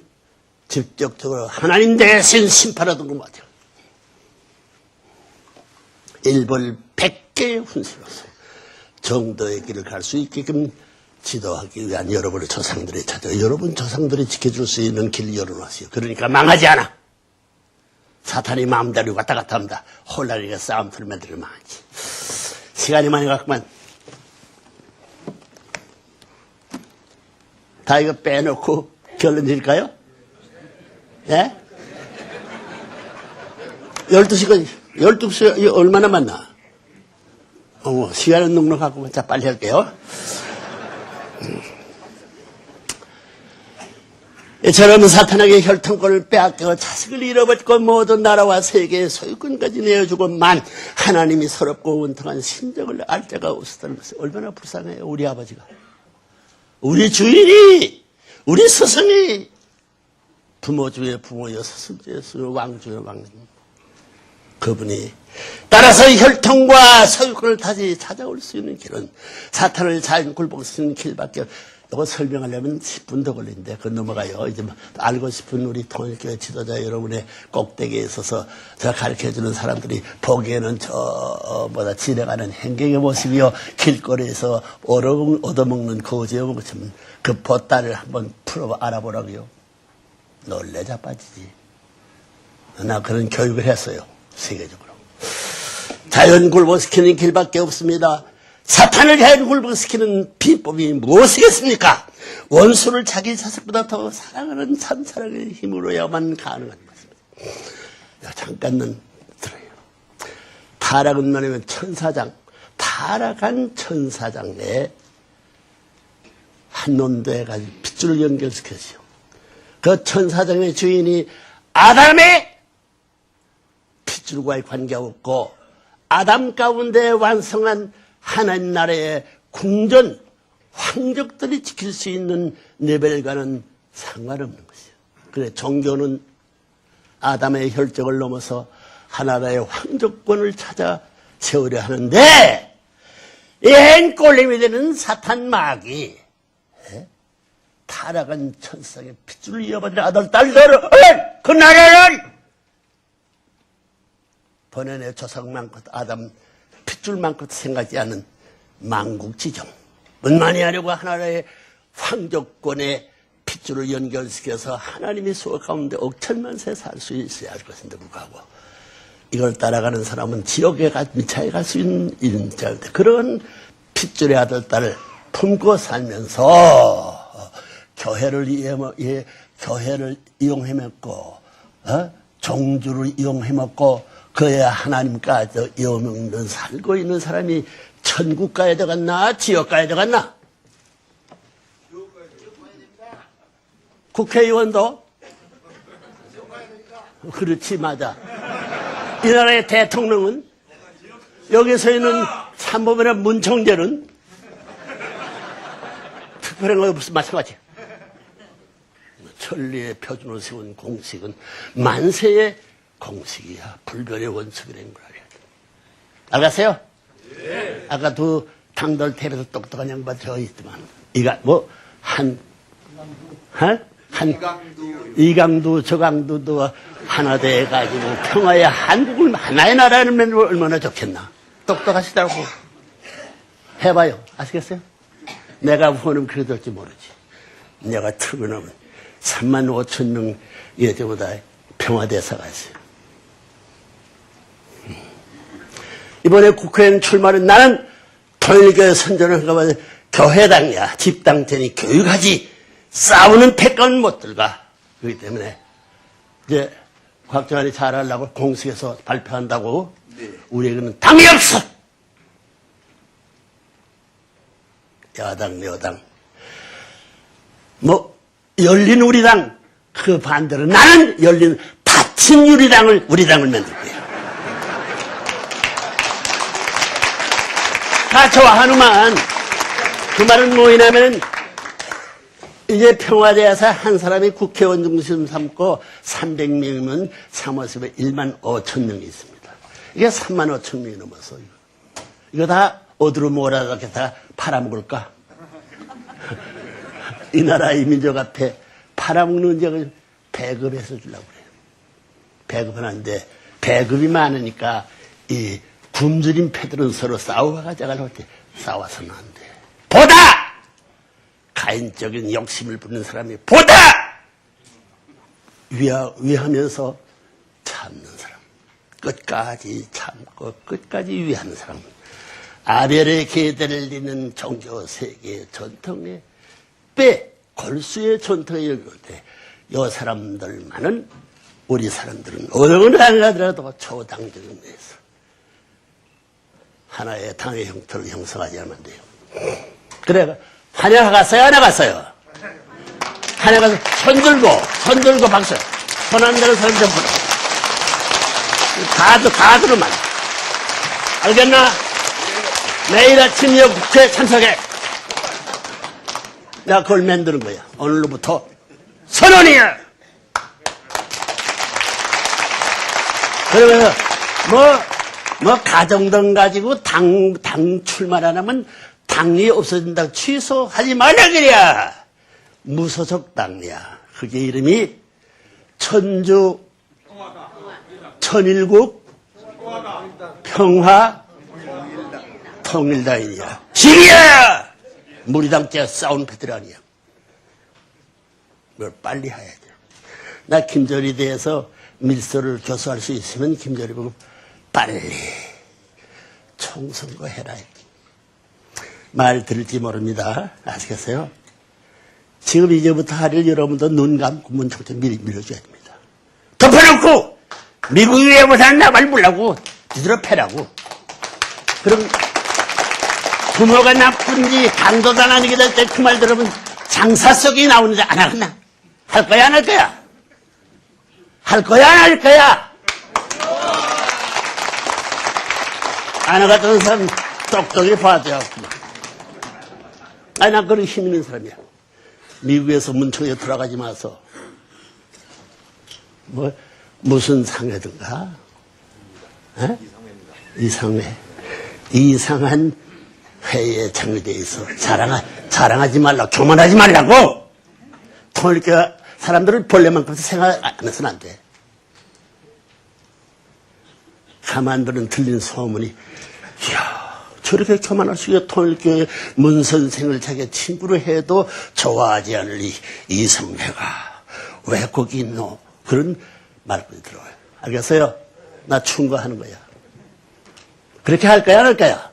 [SPEAKER 1] 직접적으로 하나님 대신 심판하던 것 같아요. 일벌 100개의 훈수로서 정도의 길을 갈 수 있게끔 지도하기 위한 여러분의 조상들이 찾아 여러분 조상들이 지켜줄 수 있는 길을 열어놨어요. 그러니까 망하지 않아. 사탄이 마음대로 왔다 갔다 합니다. 혼란이가 싸움터를 만들면 망하지. 시간이 많이 갔구만. 다 이거 빼놓고 결론 드릴까요? 예? 12시 얼마나 만나? 시간은 넉넉하고, 자, 빨리 할게요. 이처럼 사탄에게 혈통권을 빼앗겨 자식을 잃어버리고 모든 나라와 세계의 소유권까지 내어주고만 하나님이 서럽고 원통한 심정을 알 자가 없었다는 것은 얼마나 불쌍해요. 우리 아버지가. 우리 주인이, 우리 스승이 부모 중에 부모여 스승 중에 스승, 왕 중에 왕. 그분이 따라서 혈통과 소유권을 다시 찾아올 수 있는 길은 사탄을 자연 굴복할 수 있는 길밖에 이거 설명하려면 10분 더 걸리는데 그건 넘어가요. 이제 알고 싶은 우리 통일교회 지도자 여러분의 꼭대기에 있어서 제가 가르쳐주는 사람들이 보기에는 지나가는 행경의 모습이요, 길거리에서 얻어먹는 거지의 모습은 그 보따리를 한번 풀어 알아보라고요. 놀래 자빠지지. 나 그런 교육을 했어요, 세계적으로. 자연 굴복시키는 길밖에 없습니다. 사탄을 자연 굴복시키는 비법이 무엇이겠습니까? 원수를 자기 자식보다 더 사랑하는 참사랑의 힘으로야만 가능한 것입니다. 잠깐은 들어요. 타락은 뭐냐면 천사장, 타락한 천사장에 한 놈도에 가지고 핏줄을 연결시켰어요. 그 천사장의 주인이 아담의 핏줄과의 관계가 없고 아담 가운데 완성한 하나님 나라의 궁전, 황족들이 지킬 수 있는 레벨과는 상관없는 것이에요. 그래, 종교는 아담의 혈족을 넘어서 하나라의 황족권을 찾아 세우려 하는데, 이 꼴림이 되는 사탄 마귀, 타락한 천상의 핏줄을 이어받은 아들, 딸들을, 그 나라를 번연의 조상만큼 아담 핏줄만큼 생각하지 않는 망국지정, 은만히 하려고 하나라의 황족권의 핏줄을 연결시켜서 하나님의 수호 가운데 억천만세 살 수 있어야 할 것인데 불구하고 이걸 따라가는 사람은 지옥에 미차에 갈 수 있는 이런 자인데, 그런 핏줄의 아들 딸을 품고 살면서 교회를 이용해 먹고 종주를 이용해 먹고 그의 하나님까지 이어먹는 살고 있는 사람이 천국 가야 되겠나? 지옥 가야 되겠나? 국회의원도? 그렇지, 맞아. 이 나라의 대통령은? 여기서 있는 참모변의 문총재는? 특별한 거 무슨 마찬가지. 천리의 표준을 세운 공식은 만세의 공식이야. 불변의 원칙이라는 걸 알아야 돼. 알겠어요? 네. 아까 두 당돌 탭에서 똑똑한 양반 저 있지만, 이강두, 저강두도 하나 돼가지고 평화의 한국을 하나의 나라는 얼마나 좋겠나. 똑똑하시다고 해봐요. 아시겠어요? 내가 후원은 그래 될지 모르지. 내가 출근하면 3만 5천 명 예전보다 평화대사가 있어요. 이번에 국회의원 출마는 나는 통일교회 선전을 한가만 교회당이야. 집당 되니 교육하지. 싸우는 패권은 못 들어가. 그렇기 때문에 이제 곽정환이 잘하려고 공식에서 발표한다고. 네. 우리에게는 당이 없어. 야당, 여당. 열린 우리당, 그 반대로 나는 열린 닫힌 우리 당을 만들 거야. 다 좋아하는만, 그 말은 뭐냐면, 이제 평화대에서 한 사람이 국회의원 중심 삼고 300명이면 사무실에 1만 5천 명이 있습니다. 이게 3만 5천 명이 넘어서. 이거 다 어디로 몰아서 이렇게 다 팔아먹을까? 이 나라 이 민족 앞에 팔아먹는 적을 배급해서 주려고 그래요. 배급은 안 돼. 배급이 많으니까 이 굶주린 패들은 서로 싸워가자고 할 때 싸워서는 안 돼. 보다! 가인적인 욕심을 부리는 사람이 보다! 위하면서 참는 사람. 끝까지 참고 끝까지 위하는 사람. 아벨의 계대를 잇는 종교 세계의 전통에 골수의 전통에 열릴때 이 사람들만은 우리 사람들은 어느 나라더라도 초당적인 데서 하나의 당의 형태를 형성하지 않으면 돼요. 그래, 한양 갔어요? 안 갔어요? 한양 가서 손 들고 박수. 손 안 들어, 손 좀 불어. 다 들으면. 알겠나? 내일 아침 여 국회에 참석해. 내가 그걸 만드는 거야. 오늘로부터 선언이야. 그러면서 가정등 가지고 당 출마를 안 하면 당이 없어진다. 취소하지 말라 그래야. 무소속 당이야. 그게 이름이 천주, 천일국, 평화, 통일당이야. 시기야! 무리당자 싸운 패들 아니야. 뭘 빨리 해야죠. 나 김정일에 대해서 밀서를 교수할 수 있으면 김정일 보고 빨리 총선거 해라 했지. 말 들을지 모릅니다. 아시겠어요? 지금 이제부터 하를 여러분도 눈 감고 문총장 미리 밀어줘야 됩니다. 덮어놓고 미국이 왜 못하는 나발 불라고 뒤들어 패라고. 그럼 부모가 나쁜지 강도당하게 될 때 그 말 들으면 장사 속이 나오는데 안 하겠나? 할 거야 안 할 거야? 할 거야 안 할 거야? 안 하겠다는 사람 똑똑히 봐줘야 겠구만. 아니 난 그런 힘 있는 사람이야. 미국에서 문청에 들어가지 마서 뭐 무슨 상회든가? 에? 이상회. 이상한 회의에 참여되어 있어. 자랑하지 말라고, 교만하지 말라고. 통일교 사람들을 본래만큼 생각 안 해서는 안 돼. 가만들은 들린 소문이, 이야, 저렇게 교만할 수 있게 통일교의 문 선생을 자기 친구로 해도 좋아하지 않을 이성회가 왜 거기 있노? 그런 말씀이 들어와요. 알겠어요? 나 충고하는 거야. 그렇게 할 거야, 안 할 거야?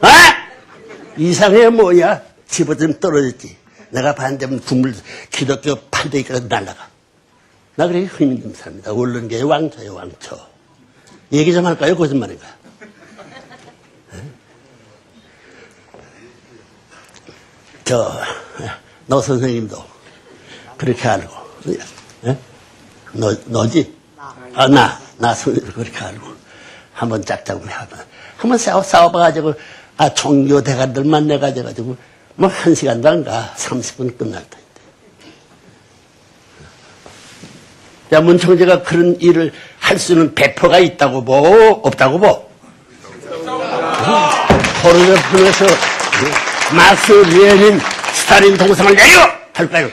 [SPEAKER 1] 아! 이상해 뭐야? 집어들면 떨어졌지. 내가 반대면 국물, 기독교 판대기까지 날라가. 나 그렇게 힘 있는 사람이다. 언론계의 왕초예요, 왕초. 얘기 좀 할까요? 거짓말인가? 너 선생님도 그렇게 알고. 너지? 나 선생님 그렇게 알고. 한번 짝짝을 해봐. 한번 싸워봐가지고, 종교 대가들만 내가지고, 뭐, 1시간도 안 가. 30분 끝날 텐데. 야, 문총재가 그런 일을 할 수 있는 배포가 있다고 보, 없다고 보? 포르노에서 마스, 레닌, 스탈린 동상을 내려! 할까요?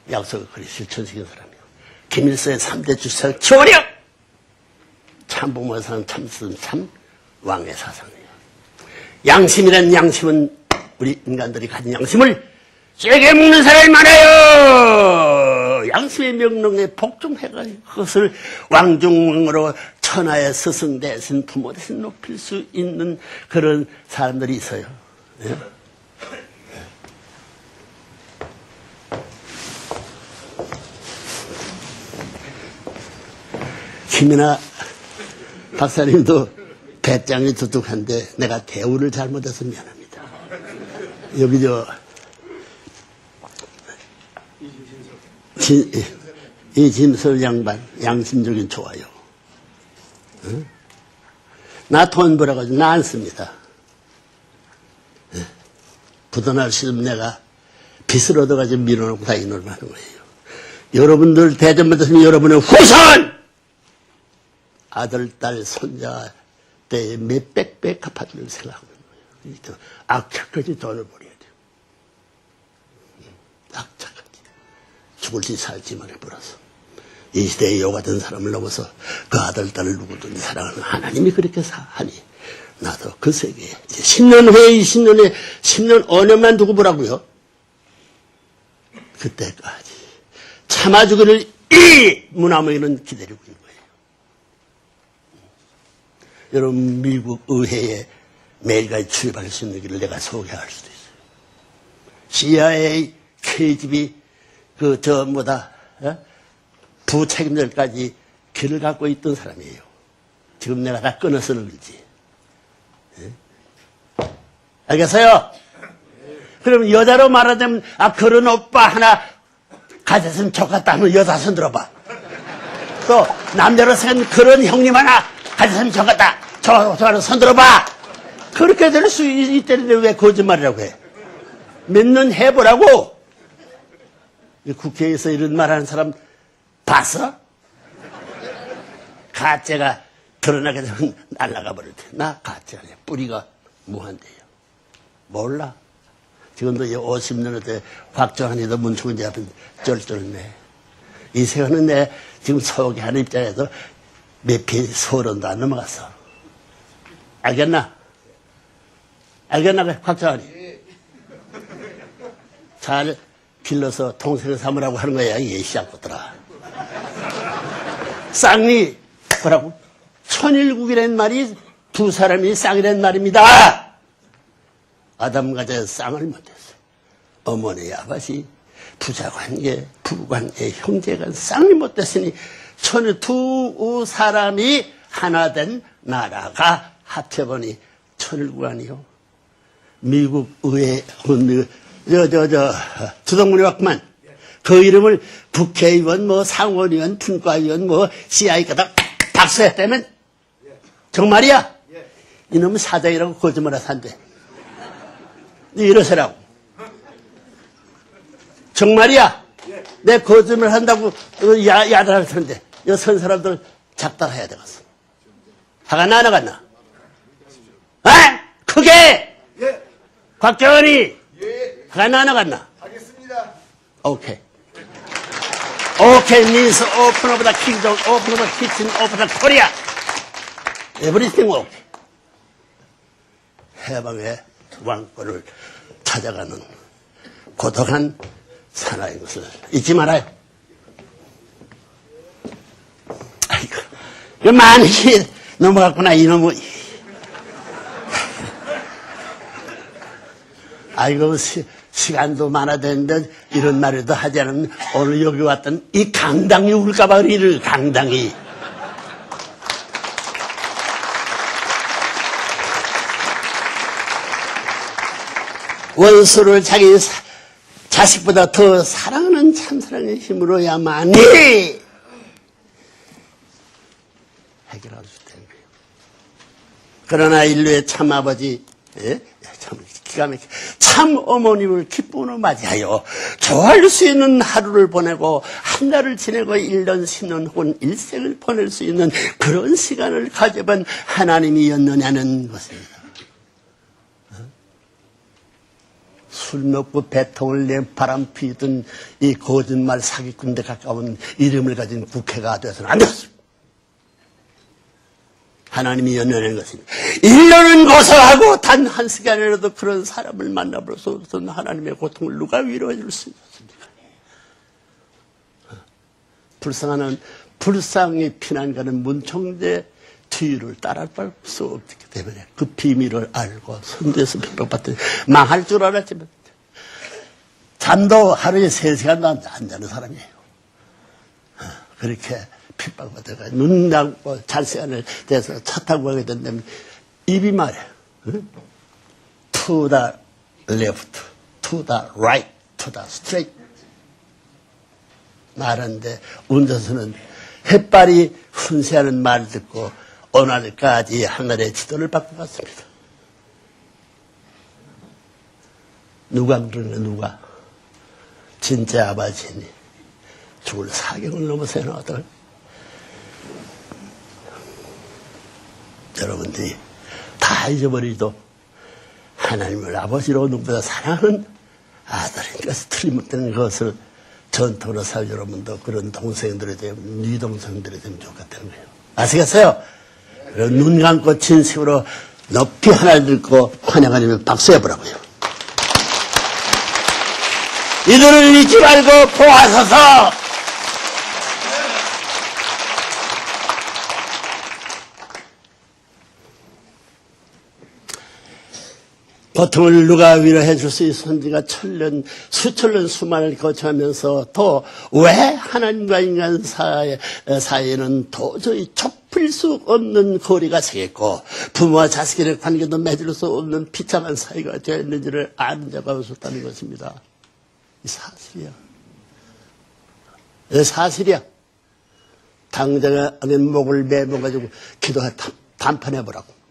[SPEAKER 1] 약속을 그리 실천시킨 사람이요. 김일성의 3대 주사를 치워버려! 참부모사는 참 왕의 사상이에요. 양심이란 양심은 우리 인간들이 가진 양심을 세게 먹는 사람이 많아요. 양심의 명령에 복종해가지고 그것을 왕중으로 천하의 스승 대신 부모 대신 높일 수 있는 그런 사람들이 있어요. 네? 김이나 박사님도 배짱이 두둑한데 내가 대우를 잘못해서 미안합니다. 여기 이진설 양반 양심적인 좋아요. 응? 나 돈 벌어가지고 나 안 씁니다. 부도날 수 있으면 내가 빚을 얻어가지고 밀어놓고 다 이놈을 하는 거예요. 여러분들 대전 받았으면 여러분의 후손! 아들, 딸, 손자 때에 몇백 배 갚아줄 생각하는 거예요. 악착같이 돈을 벌여야 돼요. 악착같이. 죽을지 살지만을 벌어서. 이 시대에 요 같은 사람을 넘어서 그 아들, 딸을 누구든지 사랑하는 하나님이 그렇게 하니 나도 그 세계에 이제 10년 후에 20년 후에 10년 언어만 두고 보라고요. 그때까지 참아주기를 이 무나무에는 기다리고 있는 거예요. 여러분 미국 의회에 매일같이 출입할 수 있는 길을 내가 소개할 수도 있어요. CIA, KGB, 부책임들까지 길을 갖고 있던 사람이에요. 지금 내가 다 끊어서는 그렇지. 알겠어요? 그럼 여자로 말하자면, 그런 오빠 하나 가졌으면 좋겠다 하면 여자 손 들어봐. 또, 남자로 생긴 그런 형님 하나 가졌으면 좋겠다. 저는 손 들어봐. 그렇게 될 수 있다는데 왜 거짓말이라고 해? 몇 년 해보라고. 국회에서 이런 말 하는 사람 봤어? 가짜가 드러나게 되면 날아가 버릴 테. 나 가짜 아니야. 뿌리가 무한대요. 몰라. 지금도 50년 때 곽정환이도 문충지 앞에 쩔쩔매. 이 세상은 내 지금 소개하는 입장에서 몇피 서른도 안 넘어갔어. 알겠나? 알겠나, 곽정환이? 잘 길러서 동생을 삼으라고 하는 거야, 이 시작부터라. 쌍이, 뭐라고? 천일국이라는 말이 두 사람이 쌍이라는 말입니다. 아담과 저 쌍을 못했어요. 어머니, 아버지, 부자관계, 부부관계, 형제간 쌍이 못됐으니 천일 두 사람이 하나 된 나라가 합쳐보니 천일국 아니요. 미국 의회, 주동문이 왔구만. 그 이름을 국회의원, 상원의원, 분과의원, CI까지 박수했다면 정말이야? 이놈은 사장이라고 거짓말해서 한대. 이러세라고. 정말이야? 내 거짓말 한다고 야단할 텐데 이 선 사람들 작달해야 되겠어. 화가 나갔나? 크게! 곽정원이! 화가 나갔나?
[SPEAKER 2] 하겠습니다.
[SPEAKER 1] 오케이. 오케이 means open up the kingdom, open up the kitchen, open up Korea. Everything okay. 해방의 왕권을 찾아가는 고독한 사나이인 것을 잊지 말아요. 아이고, 이거 많이 넘어갔구나, 이놈의. 아이고, 시간도 많아졌는데 이런 말에도 하지 않으면 오늘 여기 왔던 이 강당이 울까봐 우리를 강당이. 원수를 자기 자식보다 더 사랑하는 참사랑의 힘으로야만이 해결할 수 있다는 거예요. 그러나 인류의 참 아버지, 참 기가 막히게 참 어머님을 기쁨으로 맞이하여 좋아할 수 있는 하루를 보내고 한 달을 지내고 1년, 10년 혹은 일생을 보낼 수 있는 그런 시간을 가져본 하나님이었느냐는 것입니다. 술 먹고 배통을 내 바람 피던 이 거짓말 사기꾼에 가까운 이름을 가진 국회가 되어서는 안 되었습니다. 하나님이 연연한 것입니다. 1년은 고사하고 단 한 시간이라도 그런 사람을 만나볼 수 없었던 하나님의 고통을 누가 위로해 줄 수 있었습니까? 불쌍히 피난가는 문총재 뒤를 따라갈 수 없기 때문에 그 비밀을 알고 선대에서 핍박받더니 망할 줄 알았지만 잠도 하루에 3시간도 안 자는 사람이에요. 그렇게 핍박받다가 눈 감고 잘 시간을 돼서 차 타고 가게 된다면 입이 말해. To the left, to the right, to the straight. 말하는데 운전수는 햇발이 훈세하는 말을 듣고 오늘까지 하늘의 지도를 받고 갔습니다. 누가 그러냐, 누가? 진짜 아버지니 죽을 사경을 넘어서 나왔다. 여러분들이 다 잊어버리도 하나님을 아버지로 누구보다 사랑하는 아들인 것이 틀림없다는 것을 전통으로 살 여러분도 그런 동생들이 되면, 네 동생들이 되면 좋겠다는 거예요. 아시겠어요? 눈 감고 진심으로 높이 하나를 들고 환영하려면 박수해보라고요. 이들을 잊지 말고 보아서서 고통을 누가 위로해 줄 수 있었는지가 수천년 수만을 거쳐가면서 또 왜 하나님과 인간 사이에는 도저히 좁힐 수 없는 거리가 생겼고 부모와 자식의 관계도 맺을 수 없는 비참한 사이가 되었는지를 아는 자가 없었다는 것입니다. 이 사실이야. 이 사실이야. 당장에 목을 매어가지고 기도해 단판해보라고.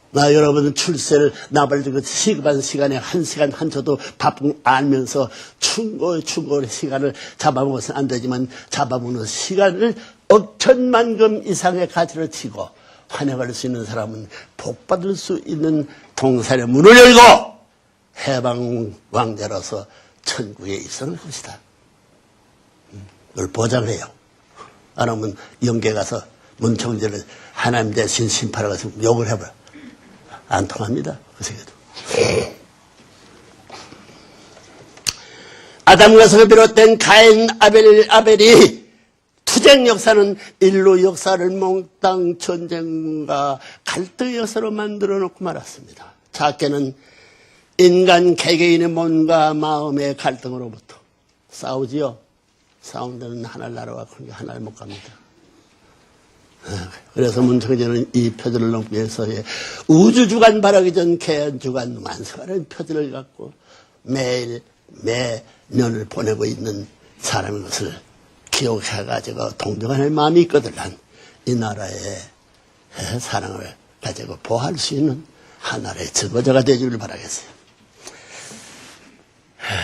[SPEAKER 1] 나 여러분은 출세를 나발들고 시급한 시간에 1시간 한초도 바쁜 알면서 충고의 시간을 잡아먹어서는 안 되지만 잡아먹는 시간을 억천만금 이상의 가치를 치고 환영할 수 있는 사람은 복받을 수 있는 동산의 문을 열고 해방 왕자로서 천국에 입성할 것이다. 그걸 보장해요. 안 하면 영계 가서 문청제를 하나님 대신 심판하고 욕을 해버려. 안 통합니다. 그 세계도. 아담과 에서가 비롯된 가인, 아벨이 투쟁 역사는 인류 역사를 몽땅 전쟁과 갈등의 역사로 만들어 놓고 말았습니다. 작게는 인간 개개인의 몸과 마음의 갈등으로부터 싸우지요. 싸운 데는 하나를 날아와 하나를 못 갑니다. 그래서 문청제는 이 표절을 넘기 위해서 우주주간 발하기 전 개연주간 완성하는 표절을 갖고 매일 매년을 보내고 있는 사람인 것을 기억해가지고 동정하는 마음이 있거든. 이 나라의 사랑을 가지고 보호할 수 있는 하나의 증거자가 되기를 바라겠어요.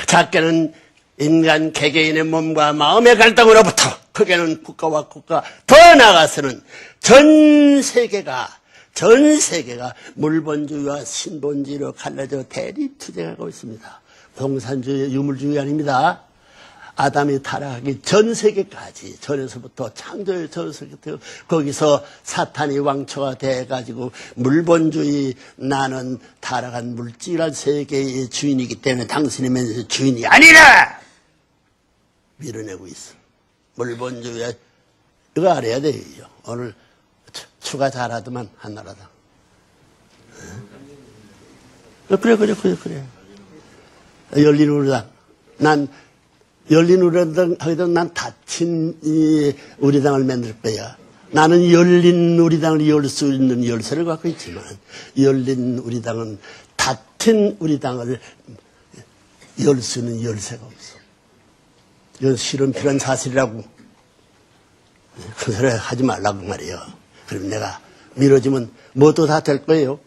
[SPEAKER 1] 작게는 인간 개개인의 몸과 마음의 갈등으로부터, 크게는 국가와 국가, 더 나아가서는 전 세계가 물본주의와 신본주의로 갈라져 대립투쟁하고 있습니다. 공산주의, 유물주의 아닙니다. 아담이 타락하기 전 세계까지, 전에서부터 창조의 전세계부터 거기서 사탄이 왕초가 돼가지고 물본주의, 나는 타락한 물질한 세계의 주인이기 때문에 당신이면 주인이 아니라 밀어내고 있어. 물본주의, 이거 알아야 돼요. 오늘 추가 잘하더만 한나라당. 그래. 열린우리당. 난 열린우리당 하기도 난 닫힌 우리당을 만들 거야. 나는 열린 우리당을 열 수 있는 열쇠를 갖고 있지만 열린 우리당은 닫힌 우리당을 열 수 있는 열쇠가 없어. 이건 실은 필요한 사실이라고. 그 소리 하지 말라고 말이에요. 그럼 내가 미뤄지면 뭐도 다 될 거예요.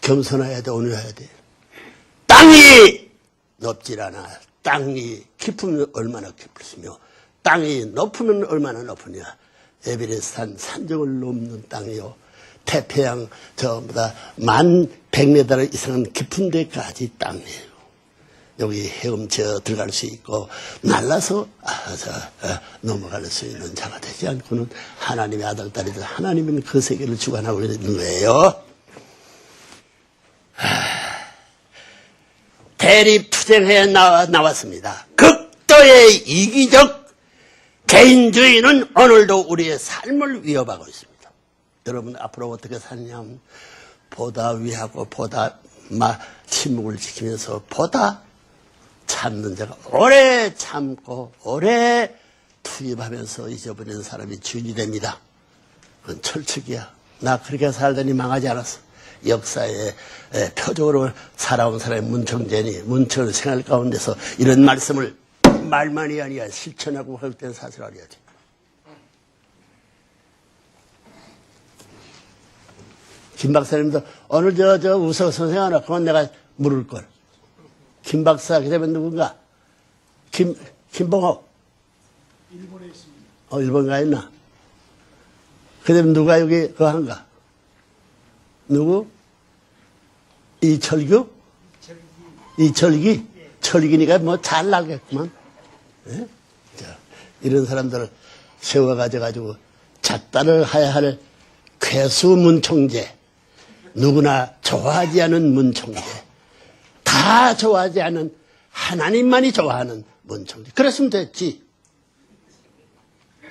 [SPEAKER 1] 겸손해야 돼, 온유해야 돼. 땅이 높질 않아. 땅이 깊으면 얼마나 깊으시며 땅이 높으면 얼마나 높으냐. 에베레스트 산정을 넘는 땅이요. 태평양 전부 다 1100m 이상은 깊은 데까지 땅이에요. 여기 헤엄쳐 들어갈 수 있고 날라서 넘어갈 수 있는 자가 되지 않고는 하나님의 아들, 딸이들, 하나님은 그 세계를 주관하고 있는 거예요. 대립투쟁에 나왔습니다. 극도의 이기적 개인주의는 오늘도 우리의 삶을 위협하고 있습니다. 여러분 앞으로 어떻게 사느냐면 보다 위하고 보다 침묵을 지키면서 보다 참는 자가 오래 참고 오래 투입하면서 잊어버리는 사람이 주인이 됩니다. 그건 철칙이야. 나 그렇게 살더니 망하지 않았어. 역사의 표적으로 살아온 사람의 문청제니 문청 생활 가운데서 이런 말씀을 말만이 아니라 실천하고 회복된 사실을 알아야지. 김 박사님도 오늘 저 우석 선생 하나 그건 내가 물을걸. 김 박사 그다음에 누군가? 김봉호.
[SPEAKER 2] 일본에 있습니다.
[SPEAKER 1] 일본 가 있나? 그다음에 누가 여기 그거 한가? 누구? 이철규? 이철기? 철기니까 뭐 잘 나겠구만. 예? 자, 이런 사람들을 세워가지고 작단을 해야 할 괴수 문청제. 누구나 좋아하지 않은 문청제. 다 좋아하지 않은 하나님만이 좋아하는 문청제. 그랬으면 됐지.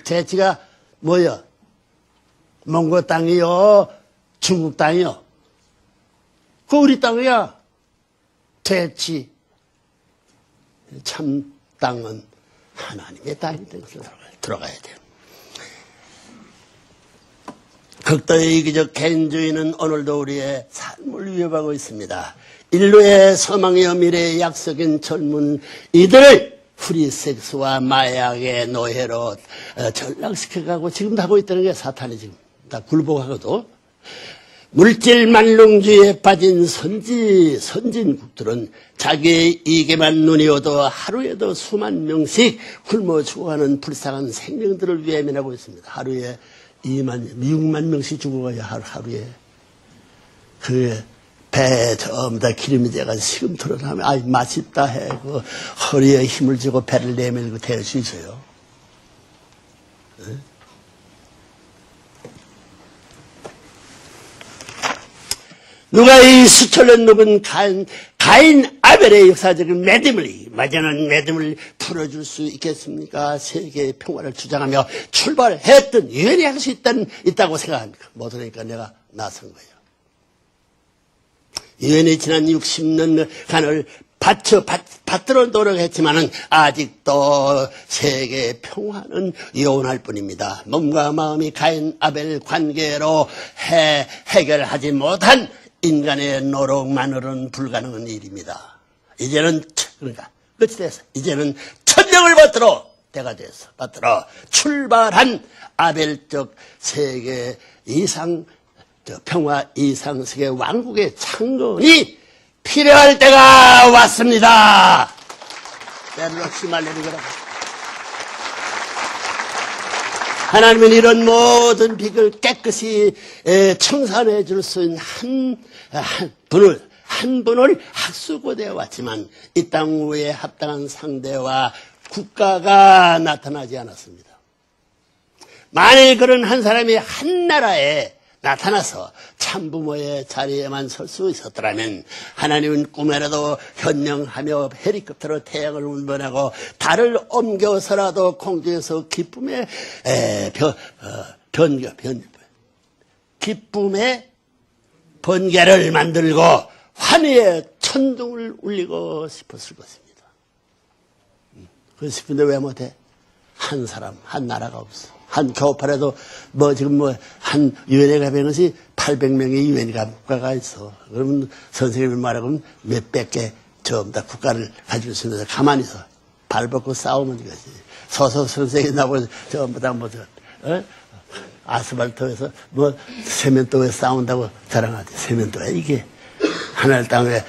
[SPEAKER 1] 대치가 뭐야? 몽고 땅이요? 중국 땅이요? 그 우리 땅이야. 대치. 참 땅은 하나님의 땅이 된 것을 들어가야 돼요. 극도의 이기적 개인주의는 오늘도 우리의 삶을 위협하고 있습니다. 인류의 소망이요 미래의 약속인 젊은 이들을 프리섹스와 마약의 노예로 전락시켜가고 지금도 하고 있다는 게 사탄이 지금 다 굴복하고도 물질 만능주의에 빠진 선진국들은 자기의 이익에만 눈이 오도 하루에도 수만 명씩 굶어 죽어가는 불쌍한 생명들을 외면하고 있습니다. 하루에 6만 명씩 죽어가요. 하루에. 그 배에 전부 다 기름이 돼가지고 시금토를 하면 아이 맛있다 해. 그 허리에 힘을 주고 배를 내밀고 댈 수 있어요. 네? 누가 이 수천 년 묵은 가인 아벨의 역사적인 마지막은 믿음을 풀어줄 수 있겠습니까? 세계의 평화를 주장하며 출발했던 유엔이 할 수 있다고 생각합니까? 못하니까 내가 나선 거예요. 유엔이 지난 60년간을 받들어 노력했지만은 아직도 세계의 평화는 요원할 뿐입니다. 몸과 마음이 가인 아벨 관계로 해결하지 못한 인간의 노력만으로는 불가능한 일입니다. 이제는 그러니까 끝이 됐어. 이제는 천명을 받들어 때가 됐어. 받들어 출발한 아벨적 세계 이상 평화 이상 세계 왕국의 창건이 필요할 때가 왔습니다. 때를 휘말리는 거라. 하나님은 이런 모든 빚을 깨끗이 청산해 줄 수 있는 한 분을 학수고대해 왔지만 이 땅 위에 합당한 상대와 국가가 나타나지 않았습니다. 만일 그런 한 사람이 한 나라에 나타나서 참부모의 자리에만 설 수 있었더라면 하나님은 꿈에라도 현명하며 헬리콥터로 태양을 운반하고 달을 옮겨서라도 공중에서 기쁨의 번개를 만들고 환희의 천둥을 울리고 싶었을 것입니다. 그렇고 싶은데 왜 못해? 한 사람, 한 나라가 없어. 한 교파라도 한 유엔에 가면 것이 800명의 유엔 국가가 있어. 그러면 선생님이 말하면 몇백 개 전부 다 국가를 가질 수 있는데 가만히 있어. 발 벗고 싸우면 이거지. 서서 선생이 나보고 전부 다 아스팔트에서 세면도에 싸운다고 자랑하지. 세면도에 이게 하늘 땅에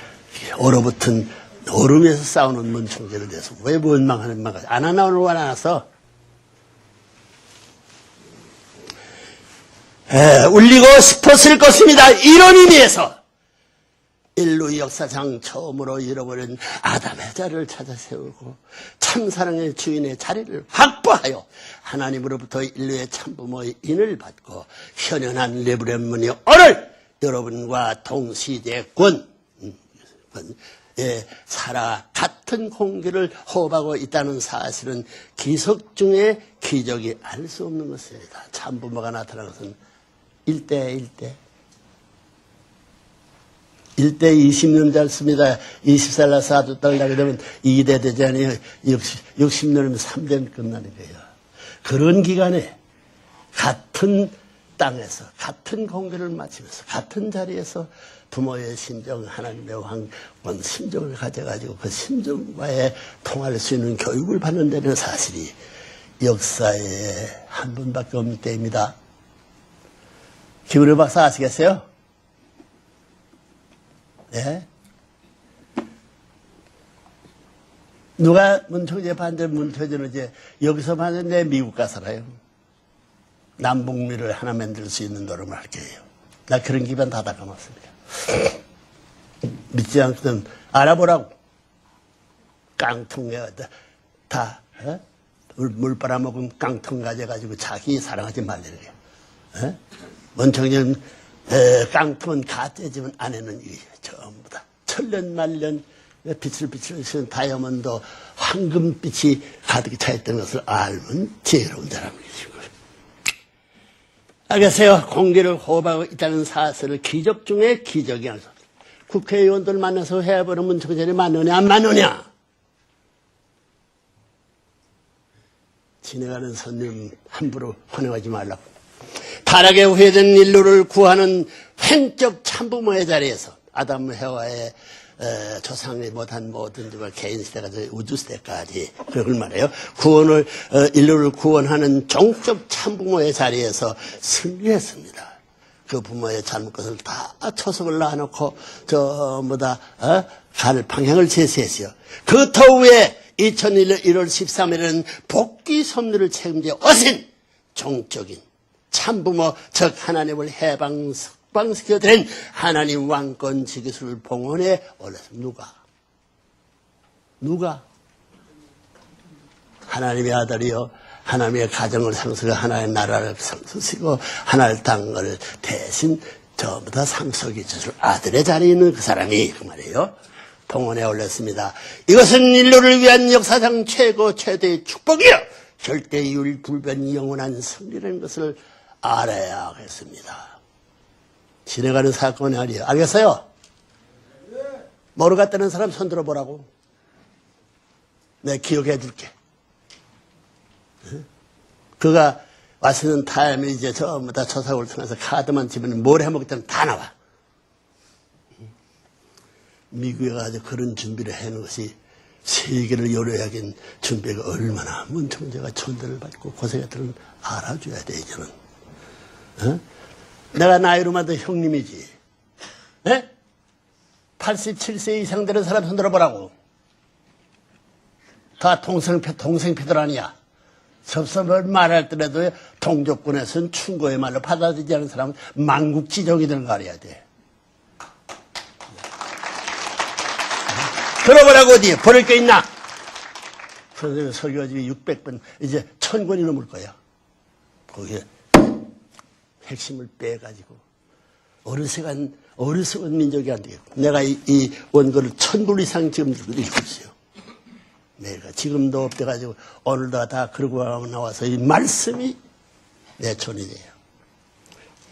[SPEAKER 1] 얼어붙은 얼음에서 싸우는 문충제를 돼서 왜 원망하는 말까지 안 하나를 원하나서 울리고 싶었을 것입니다. 이런 의미에서 인류 역사상 처음으로 잃어버린 아담의 자리를 찾아 세우고 참사랑의 주인의 자리를 확보하여 하나님으로부터 인류의 참부모의 인을 받고 현현한 레브렘문이 오늘 여러분과 동시대권 살아 같은 공기를 호흡하고 있다는 사실은 기적 중에 기적이 알 수 없는 것입니다. 참부모가 나타나는 것은 1대 20년 짧습니다. 20살 나서 아주 떨나게 되면 2대 대전이 60년이면 3대는 끝나는 거예요. 그런 기간에 같은 땅에서 같은 공기를 마치면서 같은 자리에서 부모의 심정, 하나님의 왕권 심정을 가져가지고 그 심정과의 통할 수 있는 교육을 받는다는 사실이 역사에 한 번밖에 없는 때입니다. 김은혜 박사 아시겠어요? 네? 누가 문총재 반대 문총재는 이제 여기서 봤는데 미국 가 살아요. 남북미를 하나 만들 수 있는 노력을 할 거예요. 나 그런 기반 다 감았습니다. 믿지 않거든 알아보라고. 깡통 다 물 빨아먹은 깡통 가져가지고 자기 사랑하지 말라는 거예요. 문총재는 깡통은 가짜지만 안에는 전부 다 천년만년 빛을 비추는 다이아몬드 황금빛이 가득 차있던 것을 알면 지혜로운 사람이죠. 알겠어요? 공기를 호흡하고 있다는 사실을 기적 중에 기적이 아니죠. 국회의원들 만나서 해보는 문총재를 맞느냐 안 맞느냐? 지나가는 손님 함부로 환영하지 말라고. 타락에 후회된 인류를 구하는 횡적 참부모의 자리에서 아담 해와의 조상이 못한 모든 걸 개인 시대가 우주 시대까지 그걸 말해요. 인류를 구원하는 종적 참부모의 자리에서 승리했습니다. 그 부모의 잘못 것을 다 초석을 놔놓고 전부 다 갈 방향을 제시했어요. 그 터후에 2001년 1월 13일에는 복귀 섭리를 책임져 오신 종적인 참부모 즉 하나님을 해방시켜드린 하나님 왕권 지기수를 봉헌해 올렸습니다. 누가? 하나님의 아들이요 하나님의 가정을 상속하고 하나님의 나라를 상속시고 하나님의 땅을 대신 전부 다 상속해 주실 아들의 자리에 있는 그 사람이 그 말이에요. 봉헌에 올렸습니다. 이것은 인류를 위한 역사상 최고 최대의 축복이요 절대유일 불변 영원한 승리라는 것을 알아야 하겠습니다. 지나가는 사건이 아니에요. 알겠어요? 모르겠다는 사람 손 들어보라고. 내가 기억해 줄게. 그가 와서는 타임에 이제 전부 다 조사를 통해서 카드만 집으면 뭘 해먹겠다면 다 나와. 미국에 가서 그런 준비를 해놓은 것이 세계를 요리하긴 준비가 얼마나 문청제가 천대를 받고 고생했다는 알아줘야 돼, 이제는. 내가 나이로만 더 형님이지. 87세 이상 되는 사람 손 들어보라고. 다 동생패들 아니야. 섭섭을 말할 때라도 동족군에서는 충고의 말로 받아들이지 않은 사람은 만국지정이들 가려야 돼. 들어보라고 어디 버릴 게 있나? 선생님 설교집이 600번 이제 1000권이 넘을 거야. 거기에 핵심을 빼가지고 어리석은 민족이 안 되겠고 내가 이 원고를 1000권 이상 지금 읽고 있어요. 내가 지금도 없대가지고 오늘도 다 그러고 나와서 이 말씀이 내 존이에요.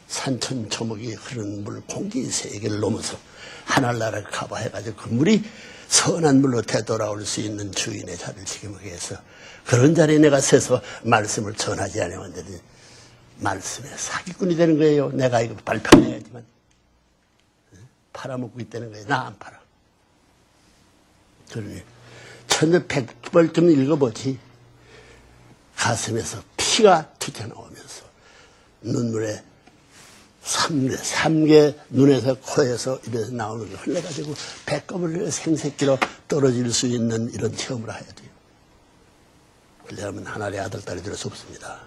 [SPEAKER 1] 산천초목이 흐르는 물 공기 세계를 넘어서 하늘나라를 가봐해가지고 그 물이 선한 물로 되돌아올 수 있는 주인의 자리를 지키기 위해서 그런 자리에 내가 서서 말씀을 전하지 않으면 되니 말씀의 사기꾼이 되는 거예요. 내가 이거 발표해야지만 팔아먹고 있다는 거예요. 나 안 팔아. 그러니 1100번 좀 읽어보지. 가슴에서 피가 튀어나오면서 눈물에 삼계 눈에서 코에서 입에서 나오는 게 흘러가지고 배꼽을 생새끼로 떨어질 수 있는 이런 체험을 해야 돼요. 그러려면 하나님의 아들, 딸이 될 수 없습니다.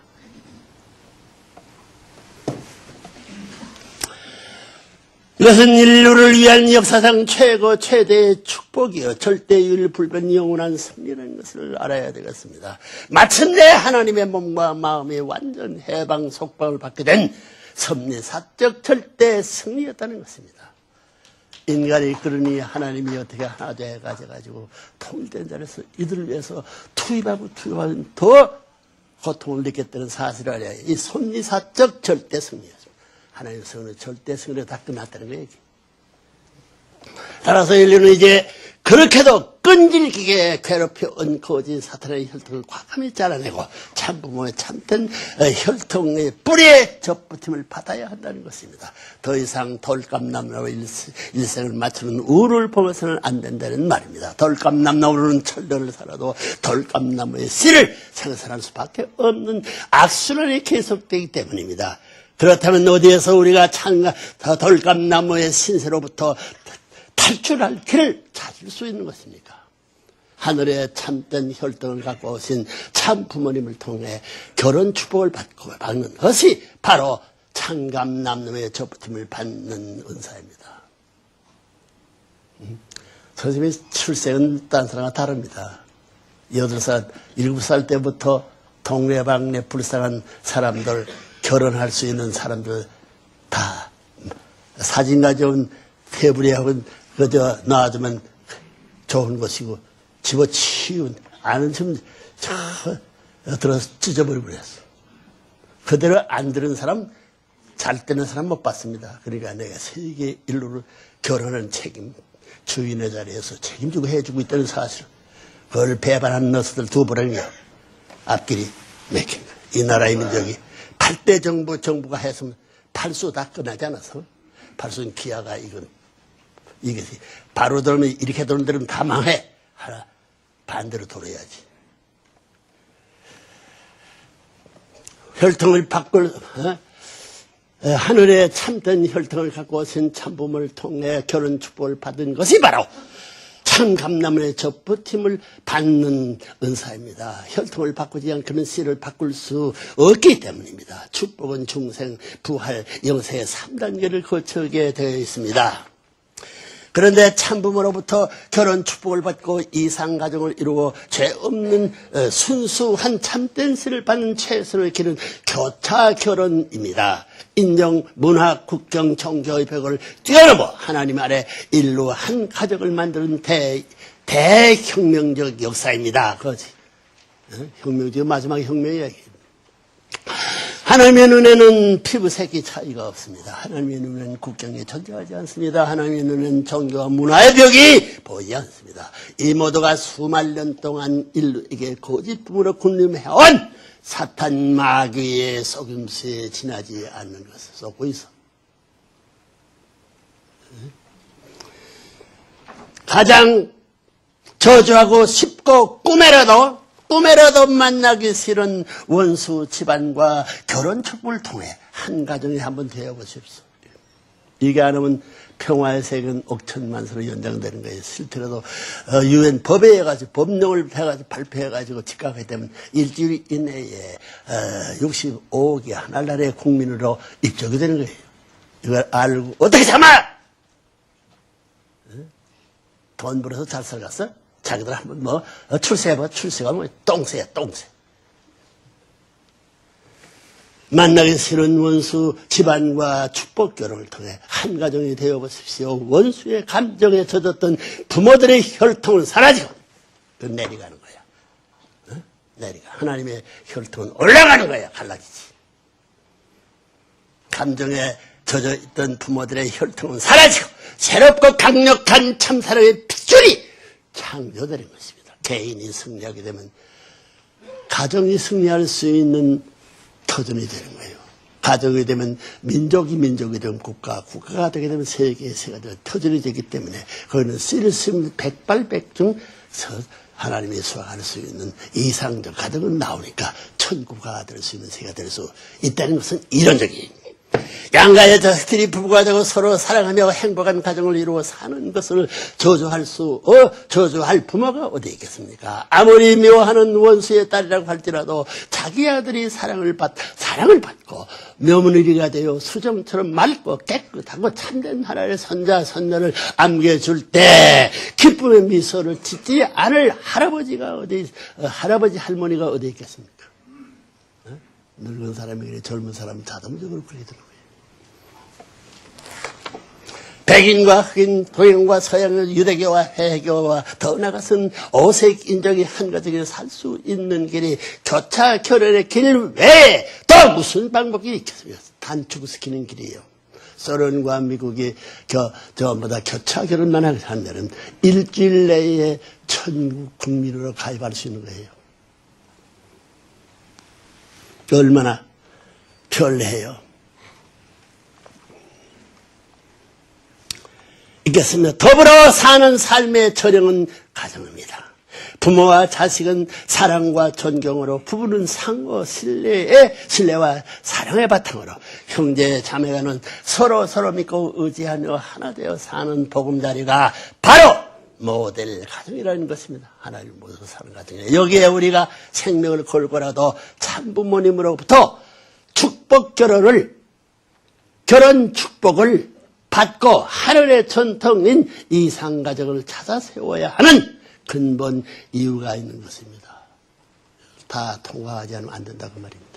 [SPEAKER 1] 이것은 인류를 위한 역사상 최고 최대의 축복이요 절대유일 불변 영원한 승리라는 것을 알아야 되겠습니다. 마침내 하나님의 몸과 마음이 완전 해방 속방을 받게 된 섭리사적 절대 승리였다는 것입니다. 인간이 그러니 하나님이 어떻게 하나 돼가지고 통일된 자리에서 이들을 위해서 투입하면 더 고통을 느꼈다는 사실을 알아야 이 섭리사적 절대 승리였습니다. 하나님의 성은 절대 승리로 다 끝났다는 거예요. 따라서 인류는 이제 그렇게도 끈질기게 괴롭혀 얹어진 사탄의 혈통을 과감히 잘라내고 참부모의 참된 혈통의 뿌리에 접붙임을 받아야 한다는 것입니다. 더 이상 돌감남나무 일생을 맞추는 우를 보면서는 안 된다는 말입니다. 돌감남나무는 천년을 살아도 돌감나무의 씨를 생산할 수밖에 없는 악순환이 계속되기 때문입니다. 그렇다면 어디에서 우리가 돌감나무의 신세로부터 탈출할 길을 찾을 수 있는 것입니까? 하늘의 참된 혈통을 갖고 오신 참 부모님을 통해 결혼 축복을 받는 것이 바로 참감남녀의 접붙임을 받는 은사입니다. 선생님의 출생은 딴 사람과 다릅니다. 8살, 7살 때부터 동네방네 불쌍한 사람들, 결혼할 수 있는 사람들 다 사진 가져온 테이블에 그저 놔두면 좋은 것이고 집어치운 아는 좀 들어서 찢어버리고 그랬어. 그대로 안 들은 사람 잘 되는 사람 못 봤습니다. 그러니까 내가 세계 인류를 결혼하는 책임 주인의 자리에서 책임지고 해주고 있다는 사실 그걸 배반한 너스들 두 번이요 앞길이 막힌 거야. 이 나라의 민족이 8대 정부가 했으면 팔수 다 끝나지 않아서 팔수는 기아가 이것이 바로 돌면 이렇게 도는 데는 다 망해. 하나 반대로 돌아야지. 혈통을 바꿀 하늘에 참된 혈통을 갖고 오신 참부모를 통해 결혼 축복을 받은 것이 바로 참감남의 접붙임을 받는 은사입니다. 혈통을 바꾸지 않고는 씨를 바꿀 수 없기 때문입니다. 축복은 중생, 부활, 영세의 3단계를 거쳐게 되어 있습니다. 그런데 참부모로부터 결혼 축복을 받고 이상가정을 이루고 죄 없는 순수한 참된 씨를 받는 최선을 기는 교차 결혼입니다. 인정, 문화, 국경, 종교의 벽을 뛰어넘어 하나님 아래 일로 한 가족을 만드는 대혁명적 역사입니다. 그거지. 혁명적 마지막 혁명이야. 하나님의 눈에는 피부색이 차이가 없습니다. 하나님의 눈에는 국경이 존재하지 않습니다. 하나님의 눈에는 종교와 문화의 벽이 보이지 않습니다. 이 모두가 수만 년 동안 인류에게 거짓부모로 군림해온 사탄 마귀의 속임수에 지나지 않는 것을 쏟고 있어. 가장 저주하고 쉽고 꿈에라도 만나기 싫은 원수 집안과 결혼 축복을 통해 한 가정이 한번 되어보십시오. 이게 안 하면 평화의 세계는 옥천만수로 연장되는 거예요. 실제로도 UN 법에 해가지고 법령을 해가지고 발표해가지고 집행하게 되면 일주일 이내에 65억이 하나나라의 국민으로 입적이 되는 거예요. 이걸 알고 어떻게 참아? 돈 벌어서 잘 살았어? 자기들 한번 출세해봐. 출세가 똥새야, 똥새. 만나기 싫은 원수 집안과 축복 결혼을 통해 한 가정이 되어보십시오. 원수의 감정에 젖었던 부모들의 혈통은 사라지고 내려가는 거야. 내려가. 하나님의 혈통은 올라가는 거야. 갈라지지. 감정에 젖어있던 부모들의 혈통은 사라지고 새롭고 강력한 참사랑의 핏줄이 창조되는 것입니다. 개인이 승리하게 되면 가정이 승리할 수 있는 터전이 되는 거예요. 가정이 되면 민족이 되면 국가가 되게 되면 세계의 세가 되면 터전이 되기 때문에 그거는 씨를 쓰면 백발백중 하나님이 수확할 수 있는 이상적 가정은 나오니까 천국가 될 수 있는 세가 될 수 있다는 것은 이론적인 양가의 자식들이 부부가 되고 서로 사랑하며 행복한 가정을 이루어 사는 것을 저주할 부모가 어디 있겠습니까? 아무리 미워하는 원수의 딸이라고 할지라도 자기 아들이 사랑을 받고 며느리가 되어 수정처럼 맑고 깨끗하고 참된 하나님의 선자 선녀를 안겨줄 때 기쁨의 미소를 짓지 않을 할아버지 할머니가 어디 있겠습니까? 늙은 사람이 젊은 사람은 자동적으로 그렇게 되는 거예요. 백인과 흑인, 동양과 서양, 유대교와 해교와 더 나아가서는 오색 인종이 한 가정에 살 수 있는 길이 교차 결혼의 길 외에 또 무슨 방법이 있겠습니까? 단축시키는 길이에요. 소련과 미국이 전부 다 교차 결혼만 한다면 일주일 내에 천국 국민으로 가입할 수 있는 거예요. 얼마나 편리해요. 있겠습니다. 더불어 사는 삶의 저령은 가정입니다. 부모와 자식은 사랑과 존경으로, 부부는 상호 신뢰와 사랑의 바탕으로, 형제 자매가는 서로 믿고 의지하며 하나 되어 사는 보금자리가 바로 모델 가정이라는 것입니다. 하나님 모셔서 사는 가정이에요. 여기에 우리가 생명을 걸고라도 참부모님으로부터 결혼 축복을 받고 하늘의 전통인 이상가정을 찾아 세워야 하는 근본 이유가 있는 것입니다. 다 통과하지 않으면 안 된다고 말입니다.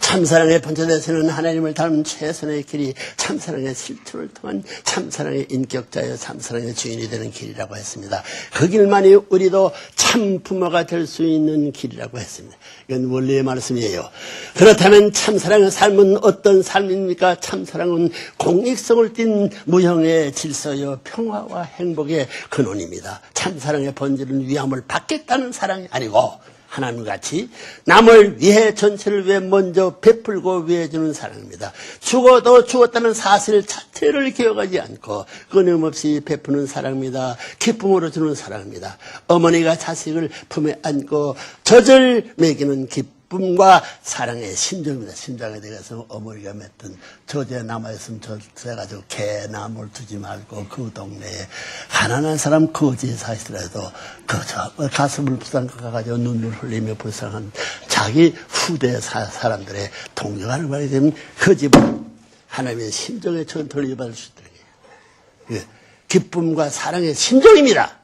[SPEAKER 1] 참사랑의 본처대에서는 하나님을 닮은 최선의 길이 참사랑의 실천을 통한 참사랑의 인격자여 참사랑의 주인이 되는 길이라고 했습니다. 그 길만이 우리도 참 부모가 될 수 있는 길이라고 했습니다. 이건 원리의 말씀이에요. 그렇다면 참사랑의 삶은 어떤 삶입니까? 참사랑은 공익성을 띤 무형의 질서여 평화와 행복의 근원입니다. 참사랑의 본질은 위함을 받겠다는 사랑이 아니고 하나님같이 남을 위해 전체를 위해 먼저 베풀고 위해주는 사랑입니다. 죽어도 죽었다는 사실 자체를 기억하지 않고 끊임없이 베푸는 사랑입니다. 기쁨으로 주는 사랑입니다. 어머니가 자식을 품에 안고 젖을 먹이는 기쁨과 사랑의 심정입니다. 심장에 대해서 어머니가 맺던 저주에 남아있으면 저래가지고 개나무를 두지 말고 그 동네에 가난한 사람 거지에 사시더라도 그저 가슴을 부상가가지고 눈물 흘리며 불쌍한 자기 후대 사람들의 동정하는 말이 되면 그 집은 하나님의 심정의 전투를 받을 수 있다는 거예요. 기쁨과 사랑의 심정입니다.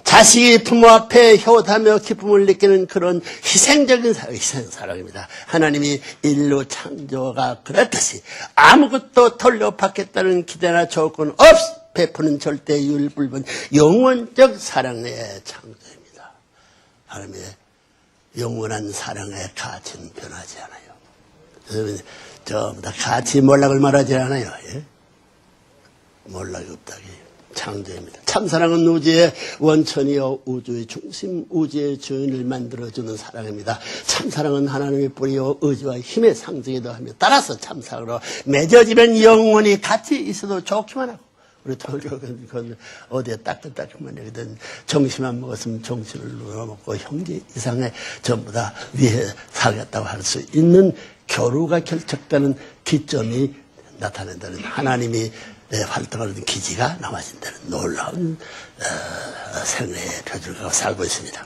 [SPEAKER 1] 자식이 부모 앞에 효하며 기쁨을 느끼는 그런 희생적인 사랑입니다. 하나님이 인류 창조가 그랬듯이 아무것도 돌려받겠다는 기대나 조건 없이 베푸는 절대 유일불변 영원적 사랑의 창조입니다. 하나님의 영원한 사랑의 가치는 변하지 않아요. 전부 다 가치 몰락을 말하지 않아요. 예? 몰락이 없다기 창조입니다. 참사랑은 우주의 원천이요 우주의 중심, 우주의 주인을 만들어주는 사랑입니다. 참사랑은 하나님의 뿌리요 의지와 힘의 상징이기도 하며 따라서 참사랑으로 맺어지면 영원히 같이 있어도 좋기만 하고 우리 돌격은 어디에 따끈따끈만 여기든 정신만 먹었으면 정신을 눌러먹고 형제 이상의 전부 다 위에 살겠다고 할 수 있는 교류가 결착되는 기점이 나타낸다는 하나님이 활동하는 기지가 남아진다는 놀라운 생애의 표준을 갖고 살고 있습니다.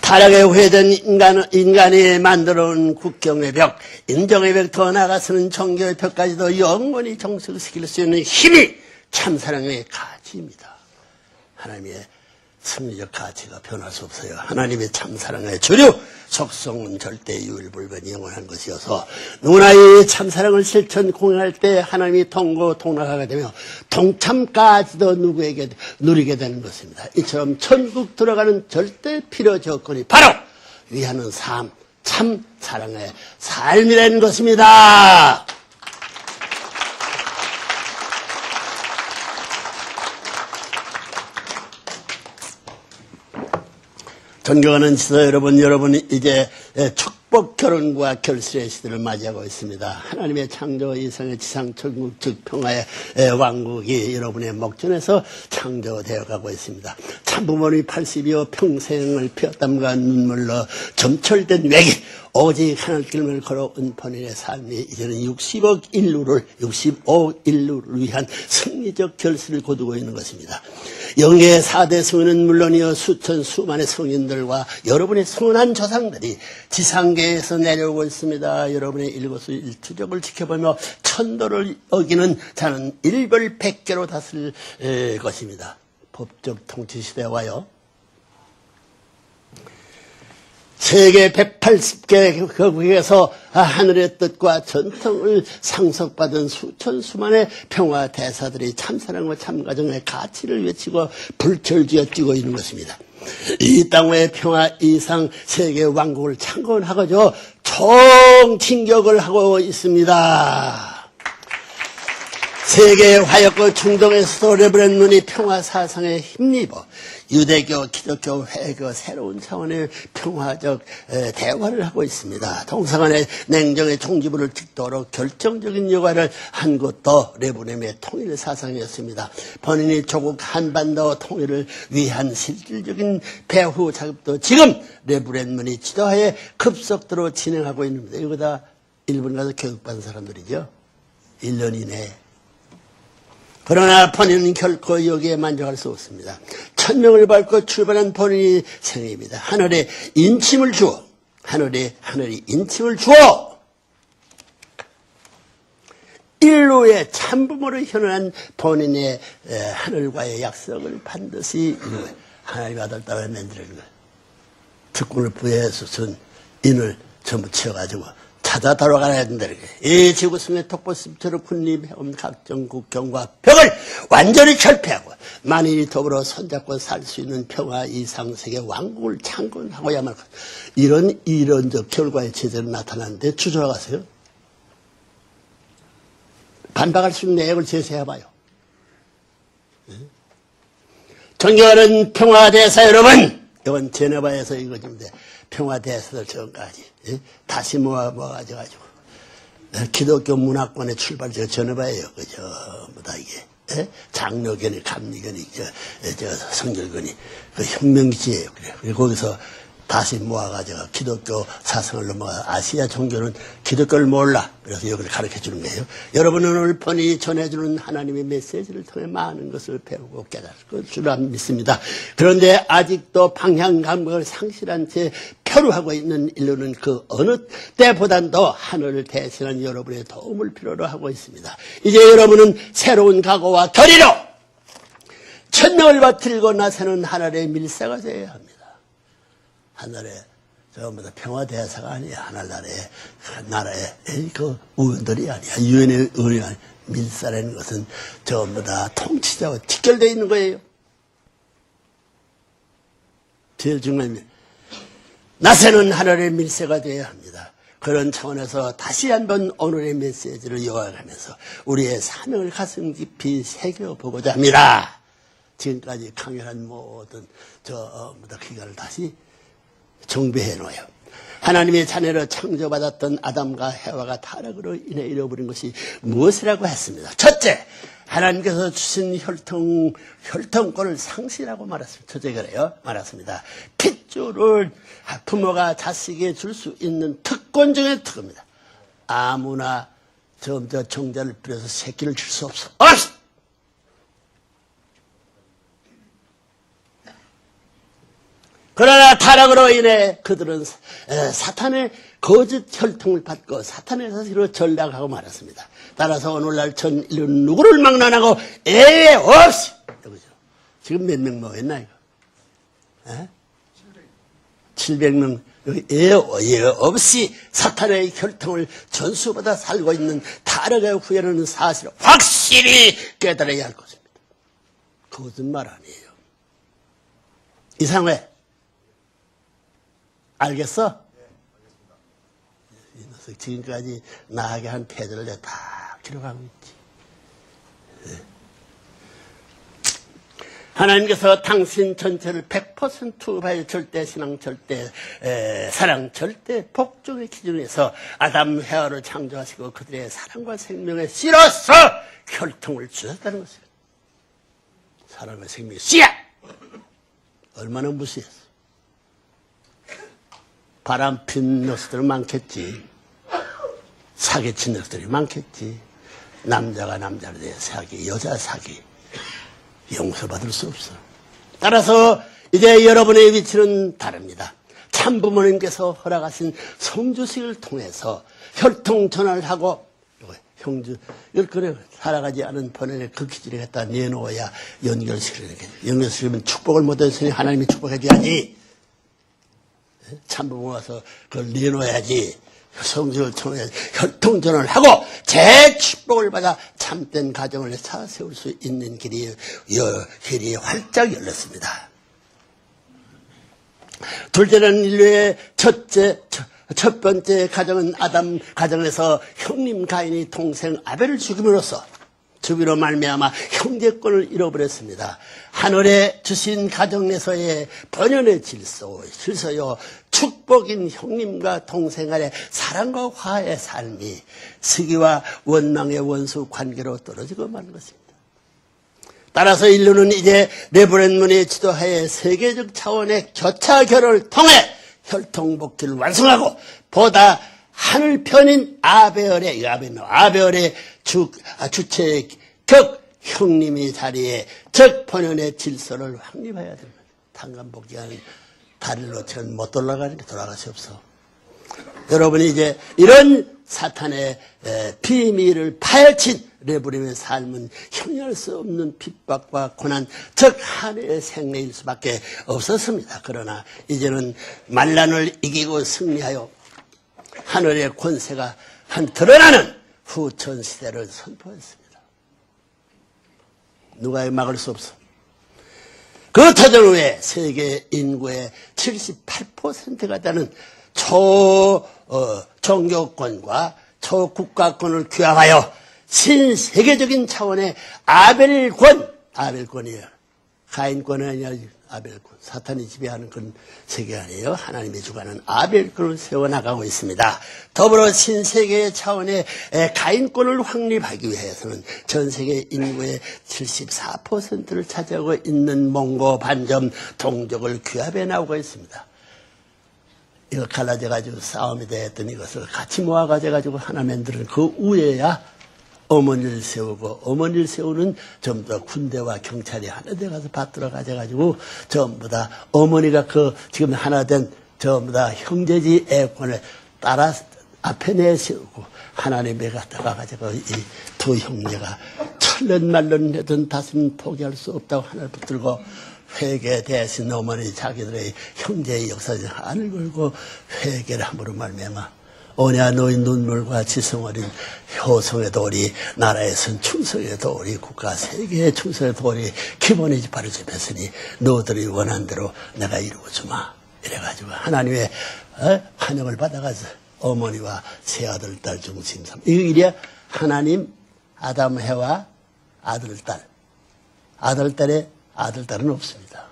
[SPEAKER 1] 타락에 후회된 인간이 만들어온 국경의 벽, 인정의 벽, 더 나아가서는 정교의 벽까지도 영원히 정식시킬 수 있는 힘이 참사랑의 가치입니다. 하나님의 승리적 가치가 변할 수 없어요. 하나님의 참사랑의 주류 속성은 절대 유일불변 영원한 것이어서 누구나 이 참사랑을 실천 공연할 때 하나님이 동락하게 되며 동참까지도 누구에게 누리게 되는 것입니다. 이처럼 천국 들어가는 절대 필요 조건이 바로 위하는 삶, 참사랑의 삶이라는 것입니다. 존경하는 지도 여러분, 여러분이 이제 축복 결혼과 결실의 시대를 맞이하고 있습니다. 하나님의 창조 이상의 지상 천국 즉 평화의 왕국이 여러분의 목전에서 창조되어 가고 있습니다. 참부모님이 80이요 평생을 피었땀과 눈물로 점철된 외기 오직 하늘길을 걸어온 본인의 삶이 이제는 65억 인류를 위한 승리적 결실을 거두고 있는 것입니다. 영계의 4대 성인은 물론이요 수천 수만의 성인들과 여러분의 선한 조상들이 지상계에서 내려오고 있습니다. 여러분의 일거수일투족을 지켜보며 천도를 어기는 자는 일벌백계로 다스릴 것입니다. 법적 통치 시대와요. 세계 180개 거국에서 하늘의 뜻과 전통을 상속받은 수천 수만의 평화 대사들이 참사랑과 참가정의 가치를 외치고 불철 쥐어뛰고 있는 것입니다. 이 땅의 평화 이상 세계 왕국을 창건하고자 총진격을 하고 있습니다. 세계 화약과 중동에서도 레브렌문이 평화 사상에 힘입어 유대교, 기독교, 회교 새로운 차원의 평화적 대화를 하고 있습니다. 동서간의 냉정의 종지부를 찍도록 결정적인 역할을 한 것도 레브렌의 통일 사상이었습니다. 본인이 조국 한반도 통일을 위한 실질적인 배후 작업도 지금 레브렌문이 지도하에 급속도로 진행하고 있습니다. 이거 다 일본 가서 교육받은 사람들이죠. 1년 이내에. 그러나 본인은 결코 여기에 만족할 수 없습니다. 천명을 밟고 출발한 본인의 생애입니다. 하늘에 인침을 주어, 하늘이 인침을 주어 인류의 참부모로 현황한 본인의 하늘과의 약속을 반드시 이루어 하나님의 아들 따라 만드는 거예요. 특권을 부여해서 준 인을 전부 치워가지고 찾아 돌아가야 된다는 거예요. 이 지구성의 톡보습처럼 군림해온 각종 국경과 벽을 완전히 철폐하고 만인이 더불어 손잡고 살 수 있는 평화 이상세계 왕국을 창건하고야만 이런 이론적 결과의 제재로 나타나는데 주저하가세요. 반박할 수 있는 내용을 제시해봐요. 존경하는 평화대사 여러분, 이건 제네바에서 이거인데 평화대사들 전까지 다시 모아가지고 기독교 문화권의 출발지가 제네바예요. 전부 다 이게 예? 장로견이, 감리견이, 성결견이, 그 혁명지예요. 그리고 거기서 다시 모아가지고 기독교 사상을 넘어가 아시아 종교는 기독교를 몰라. 그래서 여기를 가르쳐 주는 거예요. 여러분은 오늘 뻔히 전해주는 하나님의 메시지를 통해 많은 것을 배우고 깨달을 줄 믿습니다. 그런데 아직도 방향 감각을 상실한 채 표류하고 있는 인류는 그 어느 때보단 더 하늘을 대신한 여러분의 도움을 필요로 하고 있습니다. 이제 여러분은 새로운 각오와 결의로 천명을 받들고 나서는 하늘의 밀사가 되어야 합니다. 하늘에 전부 다 평화대사가 아니야. 나라의 그 의원들이 아니야. 유엔의 의원이 아니야. 밀사라는 것은 전부 다 통치자와 직결되어 있는 거예요. 제일 중요한 게 나세는 하늘의 밀새가 되어야 합니다. 그런 차원에서 다시 한번 오늘의 메시지를 요약하면서 우리의 사명을 가슴 깊이 새겨보고자 합니다. 지금까지 강연한 모든 기간을 다시 정비해 놓아요. 하나님의 자녀로 창조받았던 아담과 해와가 타락으로 인해 잃어버린 것이 무엇이라고 했습니다. 첫째, 하나님께서 주신 혈통권을 상실하고 말았습니다. 첫째 그래요. 말았습니다. 핏줄을 부모가 자식에게 줄 수 있는 특권 중에 특권입니다. 아무나 정자를 뿌려서 새끼를 줄 수 없어. 그러나 타락으로 인해 그들은 사탄의 거짓 혈통을 받고 사탄의 사실로 전락하고 말았습니다. 따라서 오늘날 전 인류는 누구를 막론하고 예외 없이 지금 몇 명 모였나 이거? 700명 예외 없이 사탄의 혈통을 전수받아 살고 있는 타락의 후회라는 사실을 확실히 깨달아야 할 것입니다. 그것은 말 아니에요. 이상해. 알겠어? 이 녀석 지금까지 나에게 한 태도를 내가 다 기록하고 있지. 네. 하나님께서 당신 전체를 100% 절대 신앙, 절대 사랑, 절대 복종의 기준에서 아담 해와를 창조하시고 그들의 사랑과 생명의 씨로서 혈통을 주셨다는 것입니다. 사랑과 생명의 씨야! 얼마나 무시했어. 바람핀 녀석들은 많겠지. 사기친 녀석들이 많겠지. 남자가 남자를 대해 사기, 여자 사기. 용서받을 수 없어. 따라서 이제 여러분의 위치는 다릅니다. 참부모님께서 허락하신 성주식을 통해서 혈통 전환을 하고 형주, 그래, 살아가지 않은 번뇌를 그 기질에 갖다 내놓아야 연결시키면 축복을 못했으니 하나님이 축복해줘야지. 참부모 와서 그걸 내놓아야지. 성주를 통해 혈통전환을 하고 재축복을 받아 참된 가정을 세울 수 있는 길이 활짝 열렸습니다. 둘째는 인류의 첫 번째 가정은 아담 가정에서 형님 가인이 동생 아벨을 죽이로 말미암아 형제권을 잃어버렸습니다. 하늘에 주신 가정 내서의 번연의 질서요 축복인 형님과 동생 간의 사랑과 화해의 삶이 시기와 원망의 원수 관계로 떨어지고 마는 것입니다. 따라서 인류는 이제 레브렌문의 지도하에 세계적 차원의 교차 결혼을 통해 혈통복귀를 완성하고 보다 하늘편인 아벨의 주체 격 형님의 자리에 적 번연의 질서를 확립해야 됩니다. 탄감복귀하는 다리를 놓치면 못 돌아갈 수 없어. 여러분이 이제 이런 사탄의 비밀을 파헤친 레브림의 삶은 형용할 수 없는 핍박과 고난, 즉 한해의 생애일 수밖에 없었습니다. 그러나 이제는 만난을 이기고 승리하여 하늘의 권세가 드러나는 후천 시대를 선포했습니다. 누가 막을 수 없어. 그 터전 후에 세계 인구의 78%가 되는 종교권과 초국가권을 규합하여 신세계적인 차원의 아벨권이에요. 가인권이 아니라 아벨권, 사탄이 지배하는 그런 세계 아니에요. 하나님이 주관하는 아벨권을 세워나가고 있습니다. 더불어 신세계의 차원의 가인권을 확립하기 위해서는 전 세계 인구의 74%를 차지하고 있는 몽고, 반점, 동족을 규합해 나오고 있습니다. 이거 갈라져가지고 싸움이 됐던 이것을 같이 모아가지고 하나 만드는 그 후에야 어머니를 세우고, 어머니를 세우는 전부 다 군대와 경찰이 하나 돼 가서 받들어 가져가지고 전부 다 어머니가 그 지금 하나 된 전부 다 형제지 애권을 따라 앞에 내세우고 하나님에 갖다가 가지고 이 두 형제가 천년만년 해든 다시는 포기할 수 없다고 하나를 붙들고 회개 대신 어머니 자기들의 형제의 역사에 한을 걸고 회개를 함으로 말미암아 오냐 너희 눈물과 지성 어린 효성의 도리, 나라에선 충성의 도리, 국가 세계의 충성의 도리, 기본이 바로 잡혔으니 너희들이 원한 대로 내가 이루어주마. 이래가지고 하나님의 환영을 받아가서 어머니와 세 아들, 딸 중심 삼. 이 일이야 하나님, 아담, 해와 아들, 딸. 아들, 딸은 없습니다.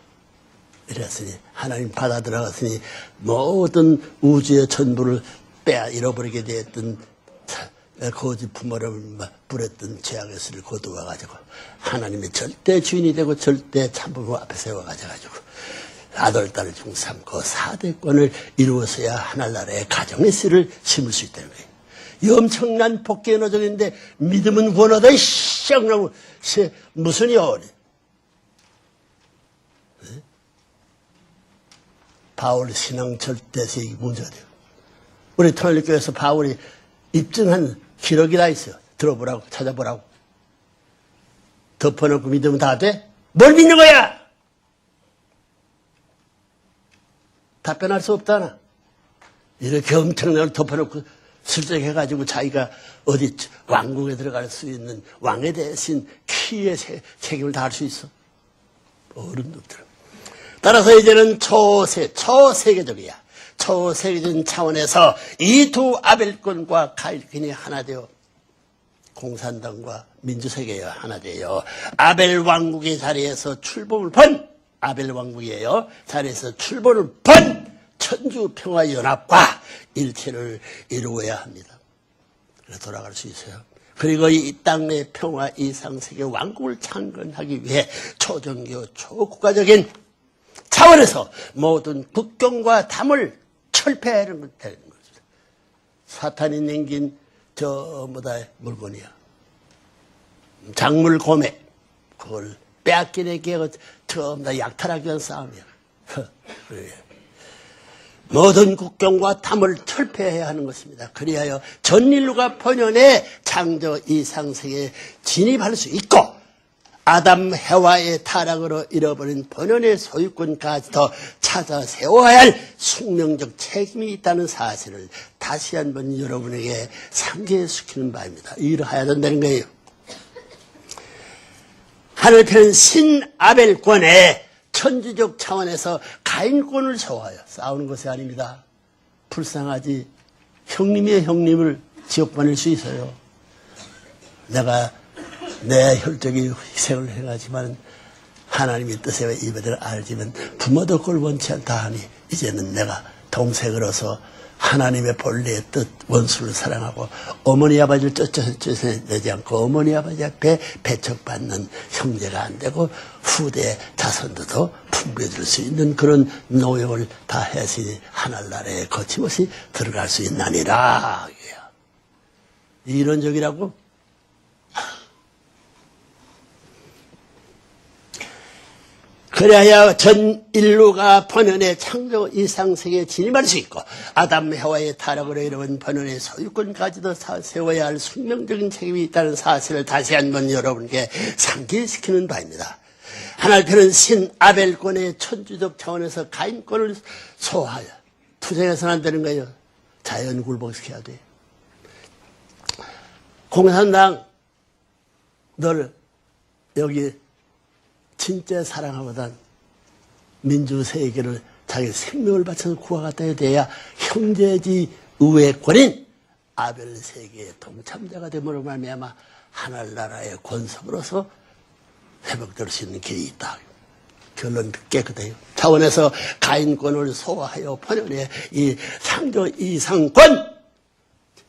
[SPEAKER 1] 이랬으니 하나님 받아 들어갔으니 모든 우주의 전부를 잃어버리게 되었던 거짓 부모를 부렸던 죄악의 수를 거두어가지고 하나님의 절대 주인이 되고 절대 참부모 앞에 세워가지고 아들, 딸을 중삼고 4대권을 이루어서야 하늘나라의 가정의 씨를 심을 수 있다는 거예요. 이 엄청난 복귀의 노정인데 믿음은 권하다 쌍나무 무슨 여원이 바울 신앙 절대세기 문제가 돼요. 우리 통일교에서 바울이 입증한 기록이 다 있어요. 들어보라고, 찾아보라고. 덮어놓고 믿으면 다 돼? 뭘 믿는 거야? 답변할 수 없다나. 이렇게 엄청나게 덮어놓고 슬쩍 해가지고 자기가 어디 왕국에 들어갈 수 있는 왕에 대신 키의 책임을 다할 수 있어. 어른도 없더라. 따라서 이제는 초세계적이야. 초세계적인 차원에서 이 두 아벨권과 가인권이 하나 되어 공산당과 민주세계가 하나 되어 아벨 왕국의 자리에서 출범을 번 아벨 왕국이에요. 자리에서 출범을 번 천주평화연합과 일체를 이루어야 합니다. 그래서 돌아갈 수 있어요. 그리고 이 땅의 평화 이상세계 왕국을 창건하기 위해 초종교 초국가적인 차원에서 모든 국경과 담을 철폐하는 것 되는 거죠. 사탄이 남긴 전부 다 물건이야. 작물 고매 그걸 빼앗기게 전부 다 약탈하기 위한 싸움이야. 모든 국경과 담을 철폐해야 하는 것입니다. 그리하여 전 인류가 번연의 창조 이상세계에 진입할 수 있고 아담 해와의 타락으로 잃어버린 번연의 소유권까지도 찾아 세워야 할 숙명적 책임이 있다는 사실을 다시 한번 여러분에게 상기시키는 바입니다. 이러해야 된다는 거예요. 하늘편 신아벨권의 천주적 차원에서 가인권을 세워요. 싸우는 것이 아닙니다. 불쌍하지. 형님의 형님을 지옥 보낼 수 있어요. 내가 내 혈족이 희생을 해가지만 하나님의 뜻에 이배를 알지만 부모도 그걸 원치 않다 하니 이제는 내가 동생으로서 하나님의 본래의 뜻 원수를 사랑하고 어머니 아버지를 쫓아내지 않고 어머니 아버지 앞에 배척받는 형제가 안 되고 후대 자손들도 풍부해질 수 있는 그런 노력을 다 해서 하늘나라에 거침없이 들어갈 수 있나니라. 이론적이라고. 그래야 전 인류가 번연의 창조 이상세계에 진입할 수 있고 아담 해와의 타락으로 이루어진 번연의 소유권까지도 세워야 할 숙명적인 책임이 있다는 사실을 다시 한번 여러분께 상기시키는 바입니다. 하늘편은 신아벨권의 천주적 차원에서 가인권을 소화하여 투쟁해서는 안 되는 거예요. 자연 굴복시켜야 돼. 공산당 널 여기 진짜 사랑하거든 민주세계를 자기 생명을 바쳐서 구하겠다 돼야 형제지 의회권인 아벨 세계의 동참자가 됨으로 말미암아 하늘나라의 권속으로서 회복될 수 있는 길이 있다. 결론 깨끗해요. 차원에서 가인권을 소화하여 번연의 이 창조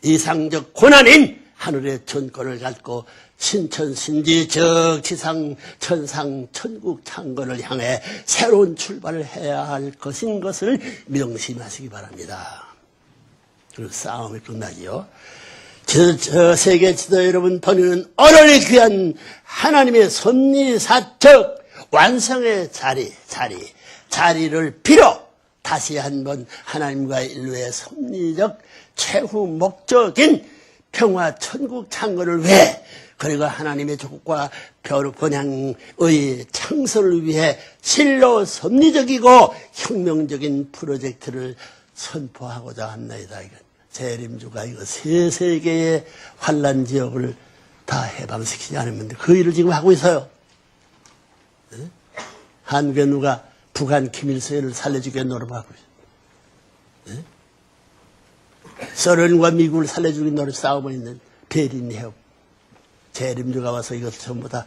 [SPEAKER 1] 이상적 권한인 하늘의 전권을 갖고 신천신지 적지상 천상 천국 창건을 향해 새로운 출발을 해야 할 것인 것을 명심하시기 바랍니다. 그리고 싸움이 끝나지요. 저 세계 지도 여러분 번유는 언어에 귀한 하나님의 섭리사적 완성의 자리를 빌어 다시 한번 하나님과 인류의 섭리적 최후 목적인 평화 천국 창건을 위해 그리고 하나님의 조국과 번향의 창설을 위해 실로 섭리적이고 혁명적인 프로젝트를 선포하고자 합니다. 재림주가 이거 세 세계의 환란 지역을 다 해방시키지 않으면 그 일을 지금 하고 있어요. 한국에 누가 북한 김일성을 살려주게 노력하고 있어요. 소련과 미국을 살려주기 노력 싸우고 있는 베린 해협. 재림주가 와서 이것 전부 다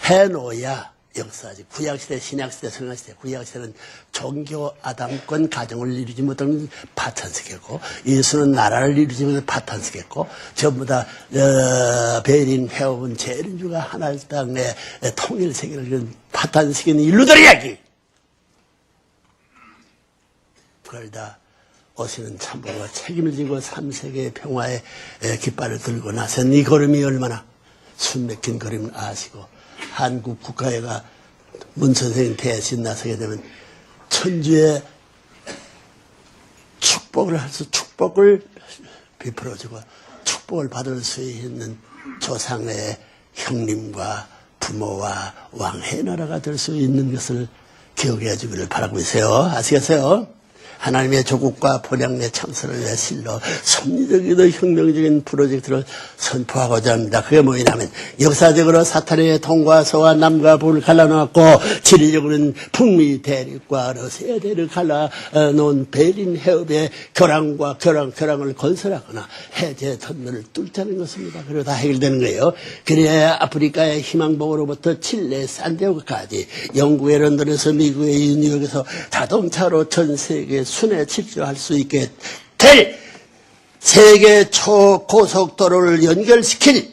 [SPEAKER 1] 해놓아야 역사지. 구약시대, 신약시대, 성약시대. 구약시대는 종교 아담권 가정을 이루지 못한 파탄스겠고, 예수는 나라를 이루지 못한 파탄스겠고, 전부 다 베린 해협은 재림주가 하나의 땅에 통일 세계를 파탄시키는 인류들의 이야기. 그걸 다 오시는 참부가 책임을 지고 3세계의 평화의 깃발을 들고 나선 이 걸음이 얼마나 숨막힌 걸음을 아시고, 한국 국가회가 문 선생님 대신 나서게 되면 천주의 축복을 해서 축복을 베풀어주고 축복을 받을 수 있는 조상의 형님과 부모와 왕의 나라가 될 수 있는 것을 기억해 주기를 바라고 있어요. 아시겠어요? 하나님의 조국과 번영의 창설을 위해 실로 섭리적이고 혁명적인 프로젝트를 선포하고자 합니다. 그게 뭐냐면 역사적으로 사탄의 동과 서와 남과 북을 갈라놓았고 지리적으로는 북미 대륙과 러시아 대륙을 갈라놓은 베린 해협의 교량을 건설하거나 해제 터널을 뚫자는 것입니다. 그리고 다 해결되는 거예요. 그래야 아프리카의 희망봉으로부터 칠레 산디에고까지 영국의 런던에서 미국의 뉴욕에서 자동차로 전 세계 순회 질주할 수 있게 될 세계 초고속도로를 연결시켜줄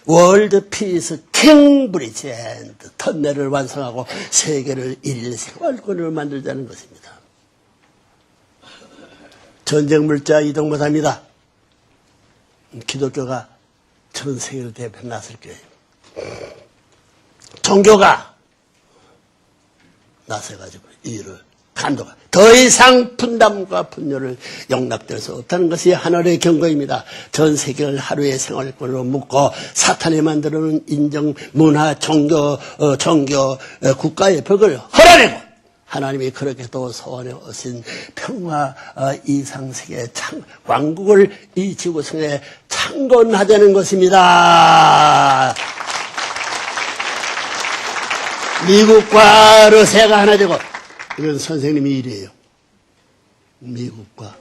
[SPEAKER 1] 월드 피스 킹 브리지 앤드 터널을 완성하고 세계를 일일 생활권으로 만들자는 것입니다. 전쟁 물자 이동 못합니다. 기독교가 전 세계를 대표 나설 거예요. 종교가 나서가지고 일을 간도가 더 이상 분담과 분열을 용납될 수 없다는 것이 하늘의 경고입니다. 전 세계를 하루의 생활권으로 묶고 사탄이 만들어놓은 인정, 문화, 종교, 국가의 벽을 헐어내고 하나님이 그렇게 또 소원해 오신 평화 이상세계 왕국을 이 지구상에 창건하자는 것입니다. 미국과 러시아가 하나 되고 이건 선생님이 일이에요. 미국과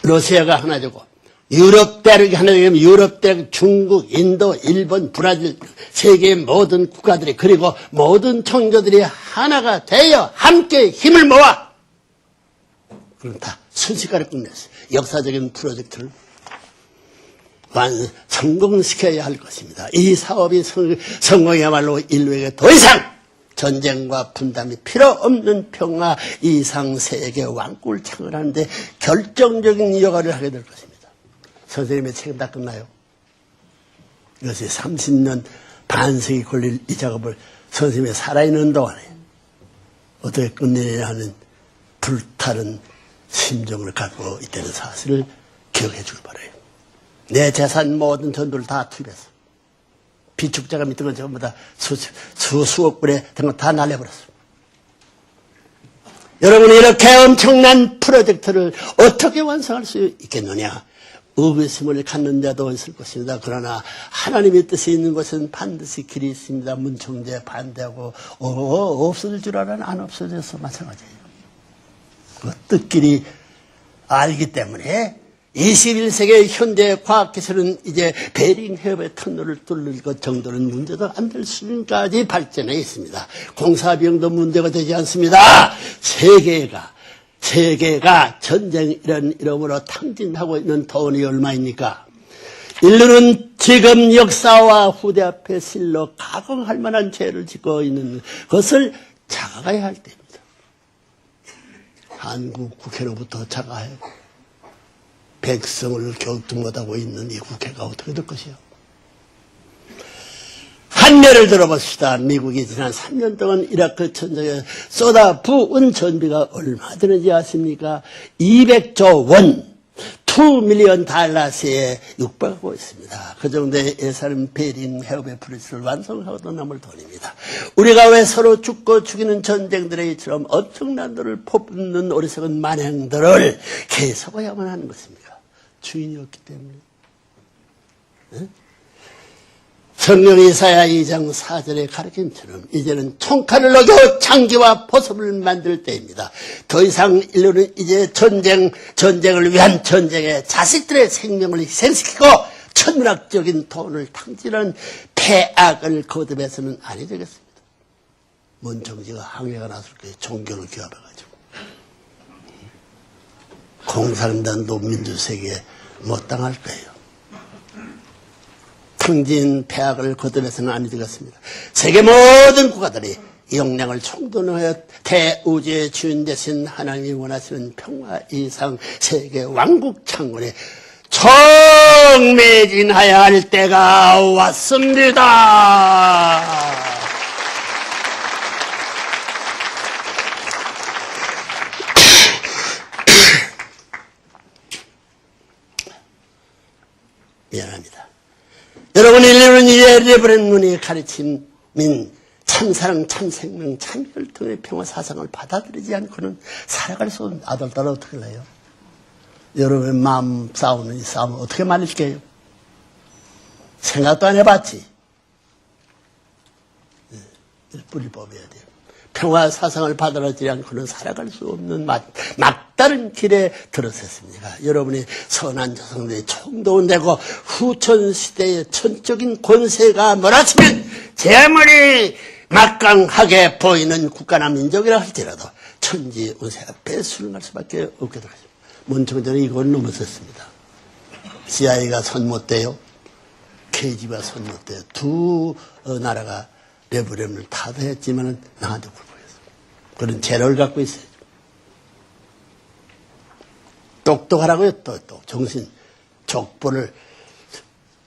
[SPEAKER 1] 러시아가 하나 되고 유럽 대륙이 하나 되면 유럽 대륙, 중국, 인도, 일본, 브라질 세계의 모든 국가들이 그리고 모든 청교들이 하나가 되어 함께 힘을 모아 그럼 다 순식간에 끝냈어요. 역사적인 프로젝트를 성공시켜야 할 것입니다. 이 사업이 성공이야말로 인류에게 더 이상 전쟁과 분담이 필요 없는 평화 이상 세계 왕국을 창건하는데 결정적인 역할을 하게 될 것입니다. 선생님의 책임 다 끝나요. 이것이 30년 반세기 걸릴 이 작업을 선생님이 살아있는 동안에 어떻게 끝내냐 하는 불타는 심정을 갖고 있다는 사실을 기억해 주길 바라요. 내 재산 모든 전부를 다 투입했어. 비축자가 밑에 건 전부 다 수억 불에 된 거 다 날려버렸어. 여러분이 이렇게 엄청난 프로젝트를 어떻게 완성할 수 있겠느냐? 의구심을 갖는 자도 있을 것입니다. 그러나 하나님의 뜻이 있는 것은 반드시 길이 있습니다. 문청제 반대하고 없어질 줄 알아는 안 없어져서 마찬가지예요. 그 뜻끼리 알기 때문에 21세기의 현대 과학기술은 이제 베링 해협의 터널을 뚫는 것 정도는 문제도 안 될 수준까지 발전해 있습니다. 공사 비용도 문제가 되지 않습니다. 세계가 전쟁이라는 이름으로 탕진하고 있는 돈이 얼마입니까? 인류는 지금 역사와 후대 앞에 실로 가공할 만한 죄를 짓고 있는 것을 자각해야 할 때입니다. 한국 국회로부터 자각해야 백성을 교육도 못하고 있는 이 국회가 어떻게 될 것이요? 한 예를 들어봅시다. 미국이 지난 3년 동안 이라크 전쟁에 쏟아부은 전비가 얼마 되는지 아십니까? 200조 원, 2밀리언 달러에 육박하고 있습니다. 그 정도의 예산은 베링 해협의 브릿지를 완성하고도 남을 돈입니다. 우리가 왜 서로 죽고 죽이는 전쟁들에처럼 엄청난 돈을 퍼붓는 어리석은 만행들을 계속해야만 하는 것입니까? 주인이 없기 때문에. 네? 성령 이사야 2장 4절의 가르침처럼 이제는 총칼을 녹여 창기와 보습을 만들 때입니다. 더 이상 인류는 이제 전쟁을 위한 전쟁에 자식들의 생명을 희생시키고 천문학적인 돈을 탕진하는 폐악을 거듭해서는 아니 되겠습니다. 뭔 정치가 항해가 나설 거예요. 종교를 규합해가지고. 공산당도 민주세계에 못 당할 거예요. 탕진 폐악을 거듭해서는 아니 되겠습니다. 세계 모든 국가들이 이 역량을 총동원하여 대우주의 주인 되신 하나님이 원하시는 평화 이상 세계 왕국 창건에 청매진하여야 할 때가 왔습니다. 미안합니다. 여러분, 인류는 이제 레버런 눈이 가르친 참사랑, 참생명, 참혈통의 평화 사상을 받아들이지 않고는 살아갈 수 없는 아들, 딸 어떻게 해요? 여러분의 마음 싸우는 이 싸움을 어떻게 말릴게요? 생각도 안 해봤지. 뿌리 뽑아야 돼요. 평화 사상을 받아들이지 않고는 살아갈 수 없는 막다른 길에 들어섰습니다. 여러분이 선한 조상들이 총동원되고 후천시대의 천적인 권세가 몰아치면 재물이 막강하게 보이는 국가나 민족이라 할지라도 천지운세 앞에 순응할 수밖에 없게 되었습니다. 문청전에 이걸 넘어섰습니다. CIA가 손 못 대요. KGB가 손 못 대요. 두 나라가 레브렘을 타도했지만 나한테 굴복했어. 그런 재료를 갖고 있어요. 똑똑하라고요. 또 정신 족보를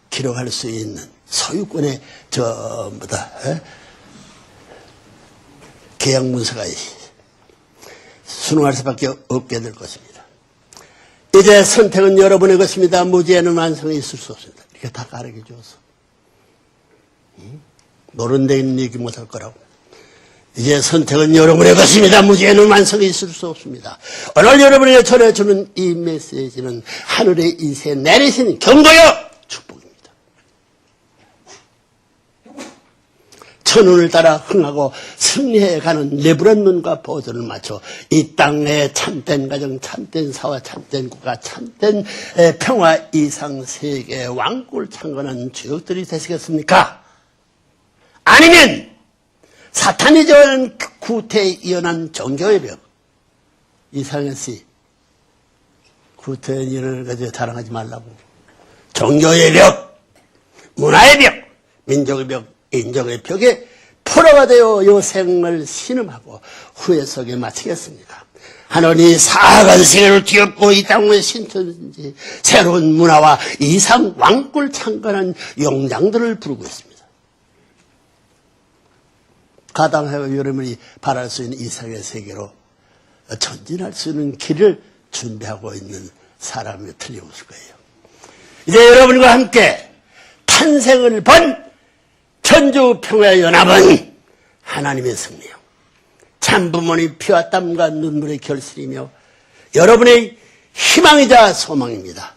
[SPEAKER 1] 기록할 수 있는 소유권의 계약 문서가 순응할 수밖에 없게 될 것입니다. 이제 선택은 여러분의 것입니다. 무지에는 완성이 있을 수 없습니다. 이렇게 다 가르쳐 주어서. 노른 데는 얘기 못할 거라고. 이제 선택은 여러분의 것입니다. 무지에는 완성이 있을 수 없습니다. 오늘 여러분에게 전해주는 이 메시지는 하늘의 이세 내리신 경고요 축복입니다. 천운을 따라 흥하고 승리해가는 레브론 눈과 보조를 맞춰 이 땅의 참된 가정, 참된 사회, 참된 국가, 참된 평화 이상 세계 왕국을 창건한 주역들이 되시겠습니까? 아니면 사탄이 정하는 구태에 이어난 종교의 벽. 이상현 씨, 구태에 이어는 가지고 자랑하지 말라고. 종교의 벽, 문화의 벽, 민족의 벽, 인종의 벽에 포로가 되어 요생을 신음하고 후회 속에 마치겠습니까? 하늘이 사악한 세계를 뒤엎고 이 땅의 신천지 새로운 문화와 이상 왕국을 창건한 용장들을 부르고 있습니다. 가당하여 여러분이 바랄 수 있는 이상의 세계로 전진할 수 있는 길을 준비하고 있는 사람이 틀림없을 거예요. 이제 여러분과 함께 탄생을 본 천주평화연합은 하나님의 승리요, 참부모님 피와 땀과 눈물의 결실이며 여러분의 희망이자 소망입니다.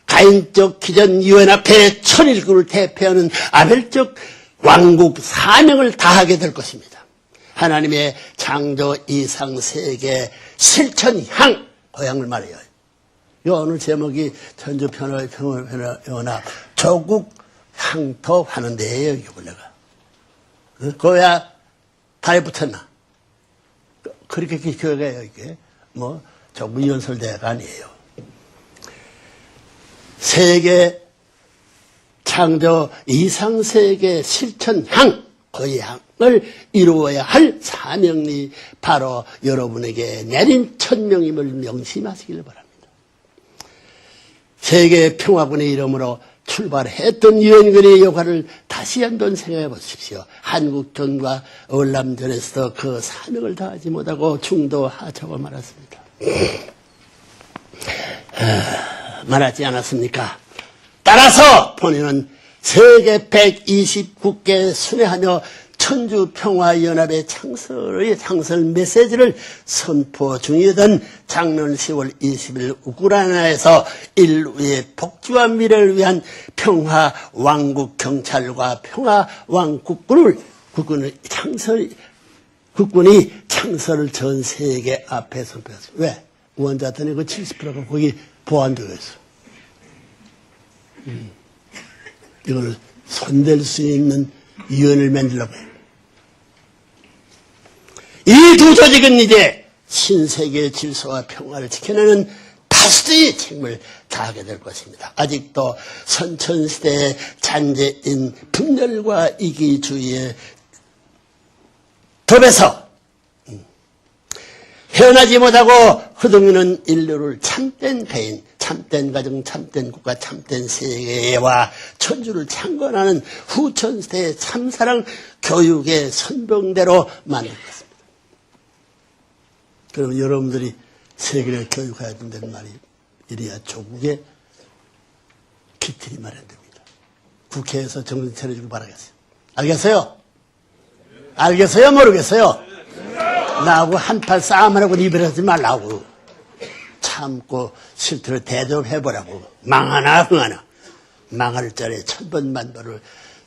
[SPEAKER 1] 가인적 기전 유엔 앞에 천일국을 대표하는 아벨적 왕국 사명을 다하게 될 것입니다. 하나님의 창조 이상 세계 실천향 고향을 말해요. 오늘 제목이 천주평화연합 조국 향토하는 데예요. 이게 원래가. 그거야 달에 붙었나? 그렇게 기억해요. 이게 뭐 조국 연설대회가 아니에요. 세계 창조 이상세계 실천향, 그 향을 이루어야 할 사명이 바로 여러분에게 내린 천명임을 명심하시길 바랍니다. 세계 평화군의 이름으로 출발했던 유엔군의 역할을 다시 한번 생각해 보십시오. 한국전과 월남전에서도 그 사명을 다하지 못하고 중도하자고 말았습니다. 말하지 않았습니까? 따라서 본인은 세계 129개 순회하며 천주평화연합의 창설 메시지를 선포 중이던 작년 10월 20일 우크라이나에서 인류의 복지와 미래를 위한 평화왕국 경찰과 국군이 창설을 전 세계 앞에 선포했어요. 왜? 원자탄의 그 70%가 거기 보완되어 있어. 이걸 손댈 수 있는 위원을 만들려고 해요. 이 두 조직은 이제 신세계의 질서와 평화를 지켜내는 다수의 책임을 다하게 될 것입니다. 아직도 선천시대의 잔재인 분열과 이기주의의 덫에서 헤어나지 못하고 허둥이는 인류를 참된 개인, 참된 가정, 참된 국가, 참된 세계와 천주를 창건하는 후천시대의 참사랑 교육의 선봉대로 만들 것입니다. 그럼 여러분들이 세계를 교육해야 된다는 말이 이래야 조국의 기틀이 마련됩니다. 국회에서 정신 차려주길 바라겠어요. 알겠어요? 알겠어요? 모르겠어요? 나하고 한팔 싸움하라고 이별하지 말라고. 참고 실태를 대접해보라고. 망하나 흥하나. 망할 자리에 천번만번을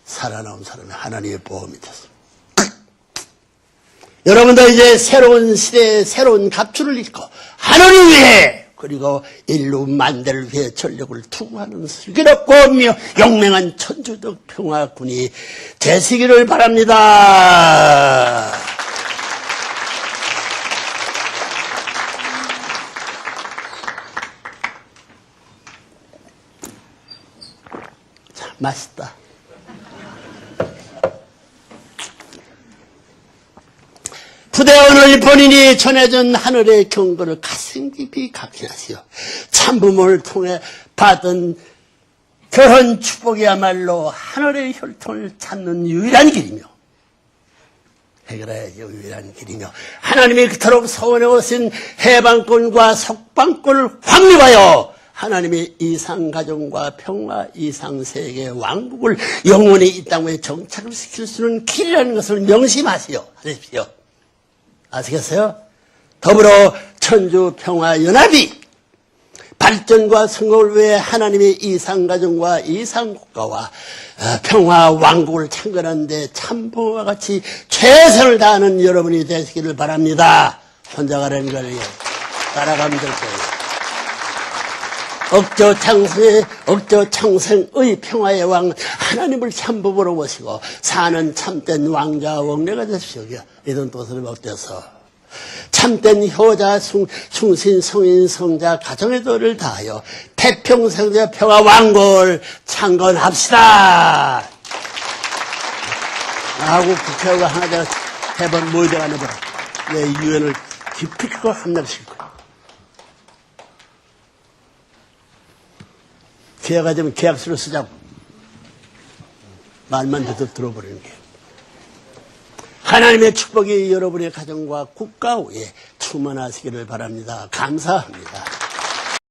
[SPEAKER 1] 살아나온 사람이 하나님의 보험이 됐습니다. 여러분도 이제 새로운 시대에 새로운 갑주를 입고 하나님 위해 그리고 인류 만대를 위해 전력을 투구하는 슬기롭고 용맹한 천주적 평화군이 되시기를 바랍니다. 참 맛있다. 부대원을 본인이 전해준 하늘의 경고를 가슴 깊이 각인하시오. 참부모를 통해 받은 결혼 축복이야말로 하늘의 혈통을 찾는 유일한 길이며 해결해야지 유일한 길이며 하나님이 그토록 소원해 오신 해방권과 속방권을 확립하여 하나님의 이상가정과 평화 이상세계 왕국을 영원히 이 땅에 정착을 시킬 수 있는 길이라는 것을 명심하시오. 하십시오. 아시겠어요? 더불어 천주평화연합이 발전과 성공을 위해 하나님의 이상가정과 이상국가와 평화왕국을 창건하는 데 참부모와 같이 최선을 다하는 여러분이 되시기를 바랍니다. 혼자가라는 걸 따라가면 될 거예요. 억저창생의 평화의 왕 하나님을 참부모로 모시고 사는 참된 왕자 왕래가 되십시오. 이런 뜻을 얻어서 참된 효자 충신 성인 성자 가정의 도를 다하여 태평성자 평화 왕국을 창건합시다 하고 국회의원 하나 되어 해본 모의대가 내보라. 내 유엔을 깊이 크고 함락시킬 거야. 기회가 되면 계약서를 쓰자고. 말만 들어버리는 게. 하나님의 축복이 여러분의 가정과 국가 위에 충만하시기를 바랍니다. 감사합니다.